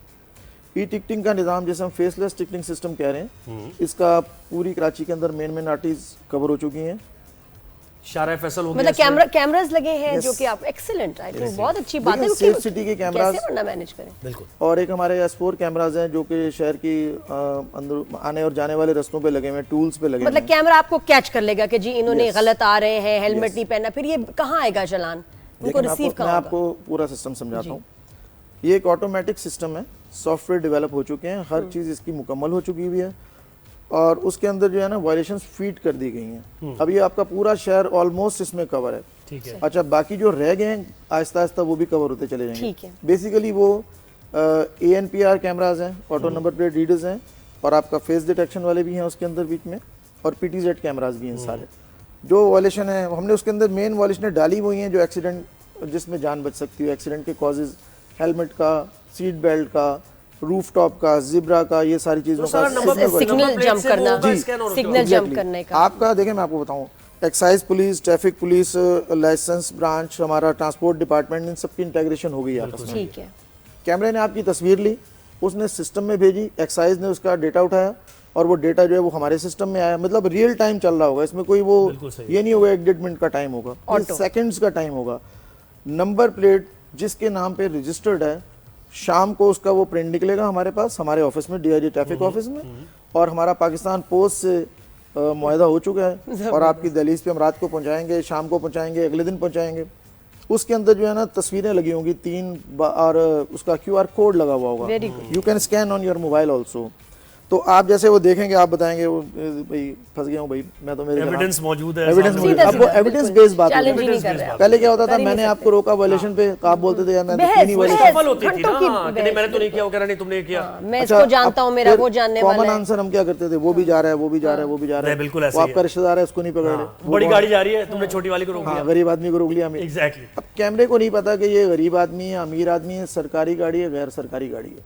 ई टिकटिंग का निज़ाम जैसे हम फेसलेस टिकटिंग सिस्टम कह रहे हैं, इसका पूरी कराची के अंदर मेन आर्टरीज कवर हो चुकी हैं। शारा फैसल हो गया, मतलब कैमरास लगे हैं जो कि आप एक्सीलेंट, आई थिंक बहुत अच्छी बात है। सेफ सिटी के कैमरास कैसे वरना मैनेज करें। बिल्कुल। और एक हमारे S4 कैमरास हैं जो कि शहर की अंदर आने और जाने वाले रस्तों पे लगे हुए हैं, टूल्स पे लगे हुए मतलब हैं। कैमरा आपको कैच कर लेगा कि जी इन्होंने गलत आ रहे हैं, हेलमेट नहीं पहना, फिर ये कहाँ आएगा चालान, उनको रिसीव मैं कहाँ होगा? आपको पूरा सिस्टम समझाता हूँ। ये एक ऑटोमेटिक सिस्टम है, सॉफ्टवेयर डेवलप हो चुके हैं, हर चीज़ इसकी मुकम्मल हो चुकी हुई है और उसके अंदर जो है ना वायलेशंस फीड कर दी गई हैं। अब ये आपका पूरा शहर ऑलमोस्ट इसमें कवर है। ठीक है। अच्छा, बाकी जो रह गए हैं आहिस्ता आहिस्ता वो भी कवर होते चले जाएंगे। ठीक है। बेसिकली वो ANPR कैमराज हैं, ऑटो नंबर प्लेट रीडर्स हैं, और आपका फेस डिटेक्शन वाले भी हैं उसके अंदर बीच में, और PTZ कैमराज भी हैं सारे। जो वायलेशन है हमने उसके अंदर मेन वायलेशन डाली हुई हैं जो एक्सीडेंट जिसमें जान बच सकती है, एक्सीडेंट के कॉजेज, हेलमेट का, सीट बेल्ट का, रूफटॉप का, जिब्रा का, ये सारी चीजों का, सिग्नल जंप करना, सिग्नल जंप करने का। आपका देखिए मैं आपको बताऊं, excise police, traffic police, licence branch, हमारा ट्रांसपोर्ट डिपार्टमेंट, इन सबकी इंटीग्रेशन हो गई आपस में। ठीक है। कैमरे ने आपकी तस्वीर ली, उसने सिस्टम में भेजी, एक्साइज ने उसका डेटा उठाया और वो डेटा जो है वो हमारे सिस्टम में आया। मतलब रियल टाइम चल रहा होगा, इसमें कोई वो ये नहीं होगा 1-1.5 मिनट का टाइम होगा, सेकंड्स का टाइम होगा। नंबर प्लेट जिसके नाम पे रजिस्टर्ड है, शाम को उसका वो प्रिंट निकलेगा हमारे पास, हमारे ऑफिस में, DIG ट्रैफिक ऑफिस में, और हमारा पाकिस्तान पोस्ट से मुआहदा हो चुका है और आपकी दहलीज पे हम रात को पहुंचाएंगे, शाम को पहुंचाएंगे, अगले दिन पहुंचाएंगे। उसके अंदर जो है ना तस्वीरें लगी होंगी 3 और उसका QR कोड लगा हुआ होगा। You can scan on your mobile also. तो आप जैसे वो देखेंगे, आप बताएंगे वो भाई फंस गया हूँ भाई, मैं तो मेरे एविडेंस मौजूद है, अब वो एविडेंस बेस्ड बात है। पहले क्या होता था, मैंने आपको रोका वायलेशन पे तो आप बोलते थे यार मैं तो नहीं सफल होती थी ना, कि मैंने तो नहीं किया, वो कह रहा नहीं तुमने किया, मैं इसको जानता हूं, मेरा वो जानने वाला है। कॉमन आंसर हम क्या करते थे, वो भी जा रहा है, वो भी जा रहा है, वो भी जा रहा है, बिल्कुल ऐसे वो आपका रिश्तेदार है, उसको नहीं पकड़ रहे, बड़ी गाड़ी जा रही है, तुमने छोटी वाली को रोक लिया, गरीब आदमी को रोक लिया हमें। एग्जैक्टली। अब कैमरे को नहीं पता कि ये गरीब आदमी है, अमीर आदमी है, सरकारी गाड़ी है, गैर सरकारी गाड़ी है,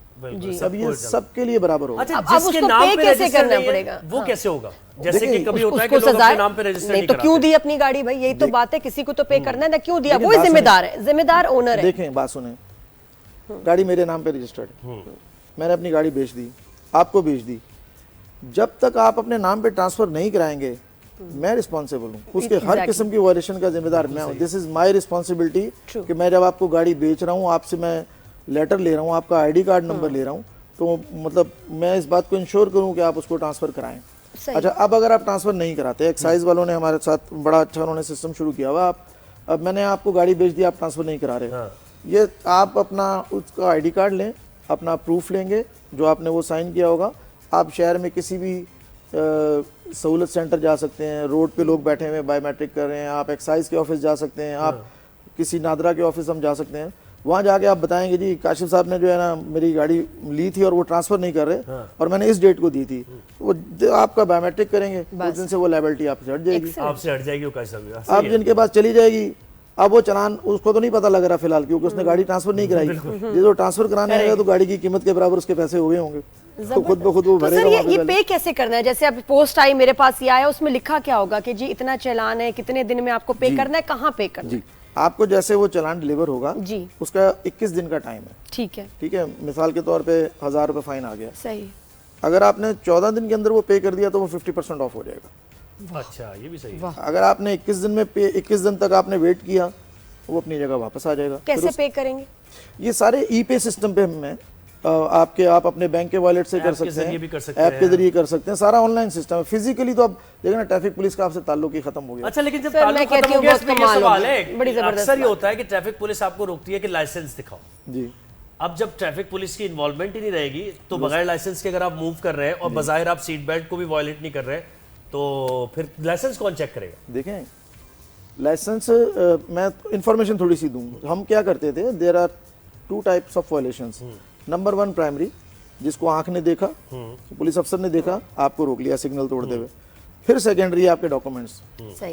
सब ये सबके लिए बराबर होगा। अच्छा, जिसके नाम पे कैसे करना पड़ेगा, वो कैसे होगा? जैसे कि कभी होता है कि लोग अपने नाम पे रजिस्टर नहीं तो क्यों दी अपनी गाड़ी भाई, यही तो बात है, किसी को तो पे करना है ना, क्यों दिया, वो जिम्मेदार है, जिम्मेदार ओनर है। देखें बात सुने, गाड़ी मेरे नाम पे रजिस्टर्ड है, मैंने अपनी गाड़ी बेच दी, आपको बेच दी, जब तक आप अपने नाम पे ट्रांसफर नहीं कराएंगे मैं रिस्पॉन्सिबल हूँ, उसके हर किस्म की वायलेशन का जिम्मेदार मैं हूँ। दिस इज माई रिस्पॉन्सिबिलिटी कि मैं जब आपको गाड़ी बेच रहा हूँ, आपसे मैं लेटर ले रहा हूँ, आपका ID कार्ड नंबर ले रहा हूँ, तो मतलब मैं इस बात को इंश्योर करूँ कि आप उसको ट्रांसफर कराएं। अच्छा, अब अगर आप ट्रांसफर नहीं कराते, एक्साइज वालों ने हमारे साथ बड़ा अच्छा उन्होंने सिस्टम शुरू किया हुआ, अब मैंने आपको गाड़ी बेच दी, आप ट्रांसफर नहीं करा रहे, ये आप अपना उसका ID कार्ड लें, अपना प्रूफ लेंगे जो आपने वो साइन किया होगा, आप शहर में किसी भी सहूलत सेंटर जा सकते हैं, रोड पे लोग बैठे हुए बायोमेट्रिक कर रहे हैं, आप एक्साइज के ऑफिस जा सकते हैं, आप किसी नादरा के ऑफिस हम जा सकते हैं, वहाँ जाके आप बताएंगे जी काशिफ साहब ने जो है ना मेरी गाड़ी ली थी और वो ट्रांसफर नहीं कर रहे और मैंने इस डेट को दी थी, वो आपका बायोमेट्रिक करेंगे, उस दिन से वो लायबिलिटी आपसे हट जाएगी, आपसे हट जाएगी वो काशिफ साहब। आप जिनके पास चली जाएगी, अब वो चलान उसको तो नहीं पता लग रहा फिलहाल क्योंकि उसने गाड़ी ट्रांसफर नहीं कराई, जो ट्रांसफर कराने आएगा तो गाड़ी की कीमत के बराबर उसके पैसे हो गए होंगे, तो खुद ब खुद वो भरेगा। तो ये पे कैसे करना है? जैसे अब पोस्ट आई मेरे पास, ये आया, उसमें लिखा क्या होगा कि जी इतना चालान है, कितने दिन में आपको पे करना है, कहाँ पे करना है? आपको जैसे वो चालान डिलीवर होगा जी, उसका 21 दिन का टाइम है। ठीक है, ठीक है, मिसाल के तौर पे 1000 रुपए फाइन आ गया, सही, अगर आपने 14 दिन के अंदर वो पे कर दिया तो वो 50% ऑफ हो जाएगा। अच्छा, ये भी सही है। अगर आपने 21 दिन में 21 दिन तक आपने वेट किया वो अपनी जगह वापस आ जाएगा। कैसे पे करेंगे? ये सारे ई पे सिस्टम पे में आप अपने बैंक के वॉलेट से कर सकते हैं, ऐप के जरिए कर सकते हैं, सारा ऑनलाइन सिस्टम है। फिजिकली तो अब देखो ना, ट्रैफिक पुलिस का आपसे ताल्लुक ही खत्म हो गया। अच्छा, लेकिन जब ताल्लुक खत्म हो गया, इसमें ये सवाल है, बड़ी जबरदस्त अक्सर ये होता है कि ट्रैफिक पुलिस आपको रोकती है कि लाइसेंस दिखाओ जी। अब जब ट्रैफिक पुलिस की इन्वॉल्वमेंट ही नहीं रहेगी तो बगैर लाइसेंस के अगर आप मूव कर रहे हैं और बजाहिर आप सीट बेल्ट को भी वायलेट नहीं कर रहे तो फिर लाइसेंस कौन चेक करेगा? देखें, लाइसेंस मैं इंफॉर्मेशन थोड़ी सी दूं। हम क्या करते थे, there are 2 types of violations. Number 1 primary, जिसको आंख ने देखा, पुलिस अफसर ने देखा, आपको रोक लिया सिग्नल तोड़ते हुए। फिर सेकेंडरी आपके डॉक्यूमेंट्स।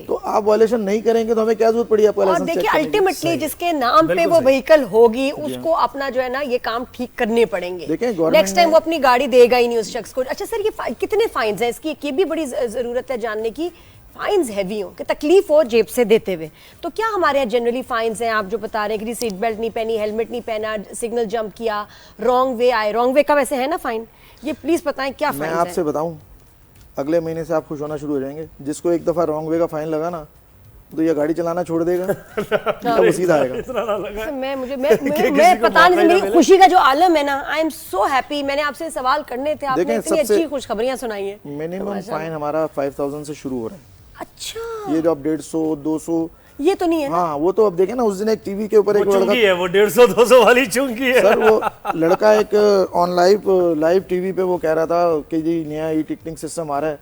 तो आप वायलेशन नहीं करेंगे तो हमें क्या जरूरत पड़ी आपको लाइसेंस चेक करने की? देखिए, अल्टीमेटली जिसके नाम पे वो व्हीकल होगी उसको अपना जो है ना ये काम ठीक करने पड़ेंगे। नेक्स्ट टाइम वो अपनी गाड़ी देगा ही नहीं उस शख्स को। अच्छा सर, ये कितने फाइन्स हैं इसकी? ये भी बड़ी जरूरत है जानने की। फाइन्स हैवी हो कि तकलीफ हो जेब से देते हुए, तो क्या हमारे यहाँ जनरली फाइन्स हैं? आप जो बता रहे हैं कि सीट बेल्ट नहीं पहनी, हेलमेट नहीं पहना, सिग्नल जंप किया, रॉन्ग वे आए, रॉन्ग वे का वैसे है ना फाइन? ये प्लीज बताएं क्या फाइन है? मैं आपसे बताऊं, अगले महीने से आप खुश होना शुरू हो जाएंगे। जिसको एक दफा रॉन्ग वे का फाइन लगा ना तो ये गाड़ी चलाना छोड़ देगा, तो सीधा आएगा। मैं पता नहीं, मेरी खुशी का जो आलम है ना, आई एम सो हैप्पी। मैंने आपसे सवाल करने थे, आपने इतनी अच्छी खुशखबरियां सुनाई है। मिनिमम फाइन हमारा 5000 से शुरू हो रहा है। अच्छा, ये जो अब 150 200 ये तो नहीं है? हाँ, वो तो अब देखे ना, उस दिन एक टीवी के ऊपर एक लड़का है, वो 150-200 वाली चुंगी है सर। वो लड़का एक ऑन लाइव टीवी पे वो कह रहा था कि जी नया ई टिकटिंग सिस्टम आ रहा है,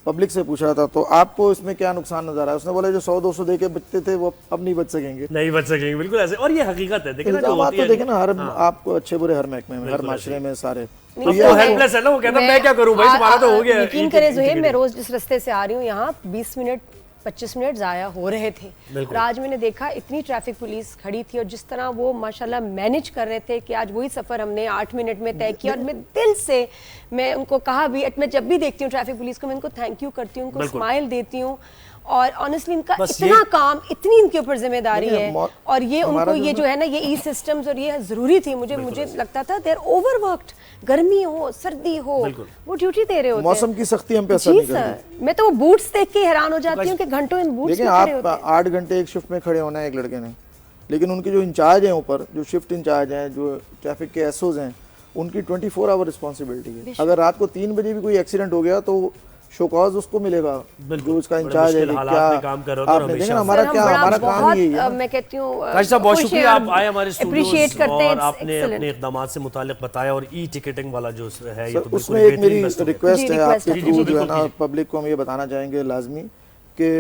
पब्लिक से पूछ रहा था तो आपको इसमें क्या नुकसान नजर आ रहा है? उसने बोला जो 100-200 दे के बचते थे वो अब नहीं बच सकेंगे। नहीं बच सकेंगे, बिल्कुल ऐसे। और ये हकीकत है, देखिए ना, जो बात तो देखे ना, हर आपको अच्छे बुरे हर महकमे में, हर माशरे में सारे तो ये हेल्पलेस है ना, वो कहता मैं क्या करूं भाई, तुम्हारा तो हो गया। यकीन करें ज़ुहैब, मैं रोज जिस रास्ते से आ रही हूँ यहाँ 20 मिनट 25 मिनट ज़ाया हो रहे थे, और आज मैंने देखा इतनी ट्रैफिक पुलिस खड़ी थी और जिस तरह वो माशाल्लाह मैनेज कर रहे थे कि आज वही सफ़र हमने 8 मिनट में तय किया। और मैं दिल से मैं उनको कहा भी, मैं जब भी देखती हूँ ट्रैफिक पुलिस को मैं उनको थैंक यू करती हूँ, उनको स्माइल देती हूँ। और ऑनेस्टली इनका इतना काम, इतनी इनके ऊपर जिम्मेदारी है, और ये उनको ये जो है ना ये ई सिस्टम्स और ये जरूरी थी। मुझे लगता था देर ओवरवर्क्ड, गर्मी हो सर्दी हो वो ड्यूटी दे रहे होते हैं। मौसम की सख्ती हम पे असर नहीं करती। मैं तो वो बूट्स देख के हैरान हो जाती हूँ कि घंटों इन बूट्स में खड़े होते हैं। 8 घंटे एक शिफ्ट में खड़े होना है एक लड़के ने, लेकिन उनके जो इंचार्ज हैं ऊपर, जो शिफ्ट इंचार्ज हैं, जो ट्रैफिक के एसओज हैं, उनकी 24 आवर रिस्पॉन्सिबिलिटी है। अगर रात को 3 बजे भी कोई एक्सीडेंट हो गया तो शोकॉज उसको मिलेगा, जो उसका इंचार्ज है। क्या काम कर रहे हो, आपने देखा हमारा काम यही है। मैं कहती हूँ बहुत शुक्रिया, आप आए हमारे अप्रिशिएट करते हैं और आपने अपने इकदामात से मुताल्लिक बताया। और ई टिकटिंग वाला जो है ये तो उसमें एक मेरी रिक्वेस्ट है आपके थ्रू जो है ना, पब्लिक को हम ये बताना चाहेंगे लाजमी कि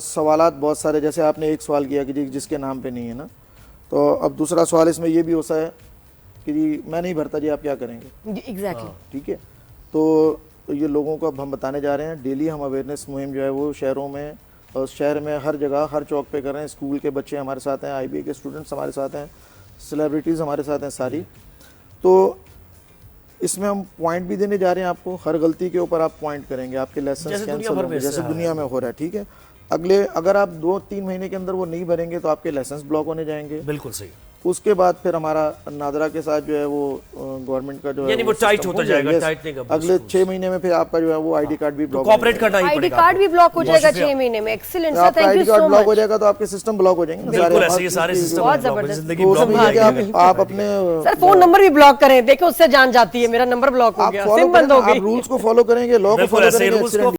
सवालात बहुत सारे, जैसे आपने एक सवाल किया कि जी जिसके नाम पे नहीं है ना, तो अब दूसरा सवाल इसमें ये भी होता है कि जी मैं नहीं भरता जी, आप क्या करेंगे? एग्जैक्टली, ठीक है। तो ये लोगों को अब हम बताने जा रहे हैं। डेली हम अवेयरनेस मुहिम जो है वो शहरों में और शहर में हर जगह हर चौक पे कर रहे हैं। स्कूल के बच्चे हमारे साथ हैं, IBA के स्टूडेंट्स हमारे साथ हैं, सेलिब्रिटीज़ हमारे साथ हैं सारी। तो इसमें हम पॉइंट भी देने जा रहे हैं आपको, हर गलती के ऊपर आप पॉइंट करेंगे, आपके लेसन कैंसिल होंगे, जैसे दुनिया में हो रहा है। ठीक है, अगर आप 2-3 महीने के अंदर वो नहीं भरेंगे तो आपके लाइसेंस ब्लॉक होने जाएंगे। बिल्कुल सही। उसके बाद फिर हमारा नादरा के साथ जो है वो गवर्नमेंट का जो है वो टाइट होता जाएगा, टाइट नहीं कर अगले 6 महीने में फिर आपका जो है वो ID कार्ड भी ब्लॉक, कोऑपरेट करना ही पड़ेगा। ID कार्ड भी ब्लॉक हो जाएगा 6 महीने में। Excellent sir, thank you so much. Block हो जाएगा तो आपके सिस्टम ब्लॉक हो जाएंगे। बिल्कुल ऐसे ये सारे सिस्टम बहुत जबरदस्त। आप अपने सर फोन नंबर भी ब्लॉक करें, देखो उससे जान जाती है मेरा नंबर ब्लॉक हो गया, सिम बंद हो गई। रूल्स को फॉलो करेंगे, लॉ को फॉलो करेंगे,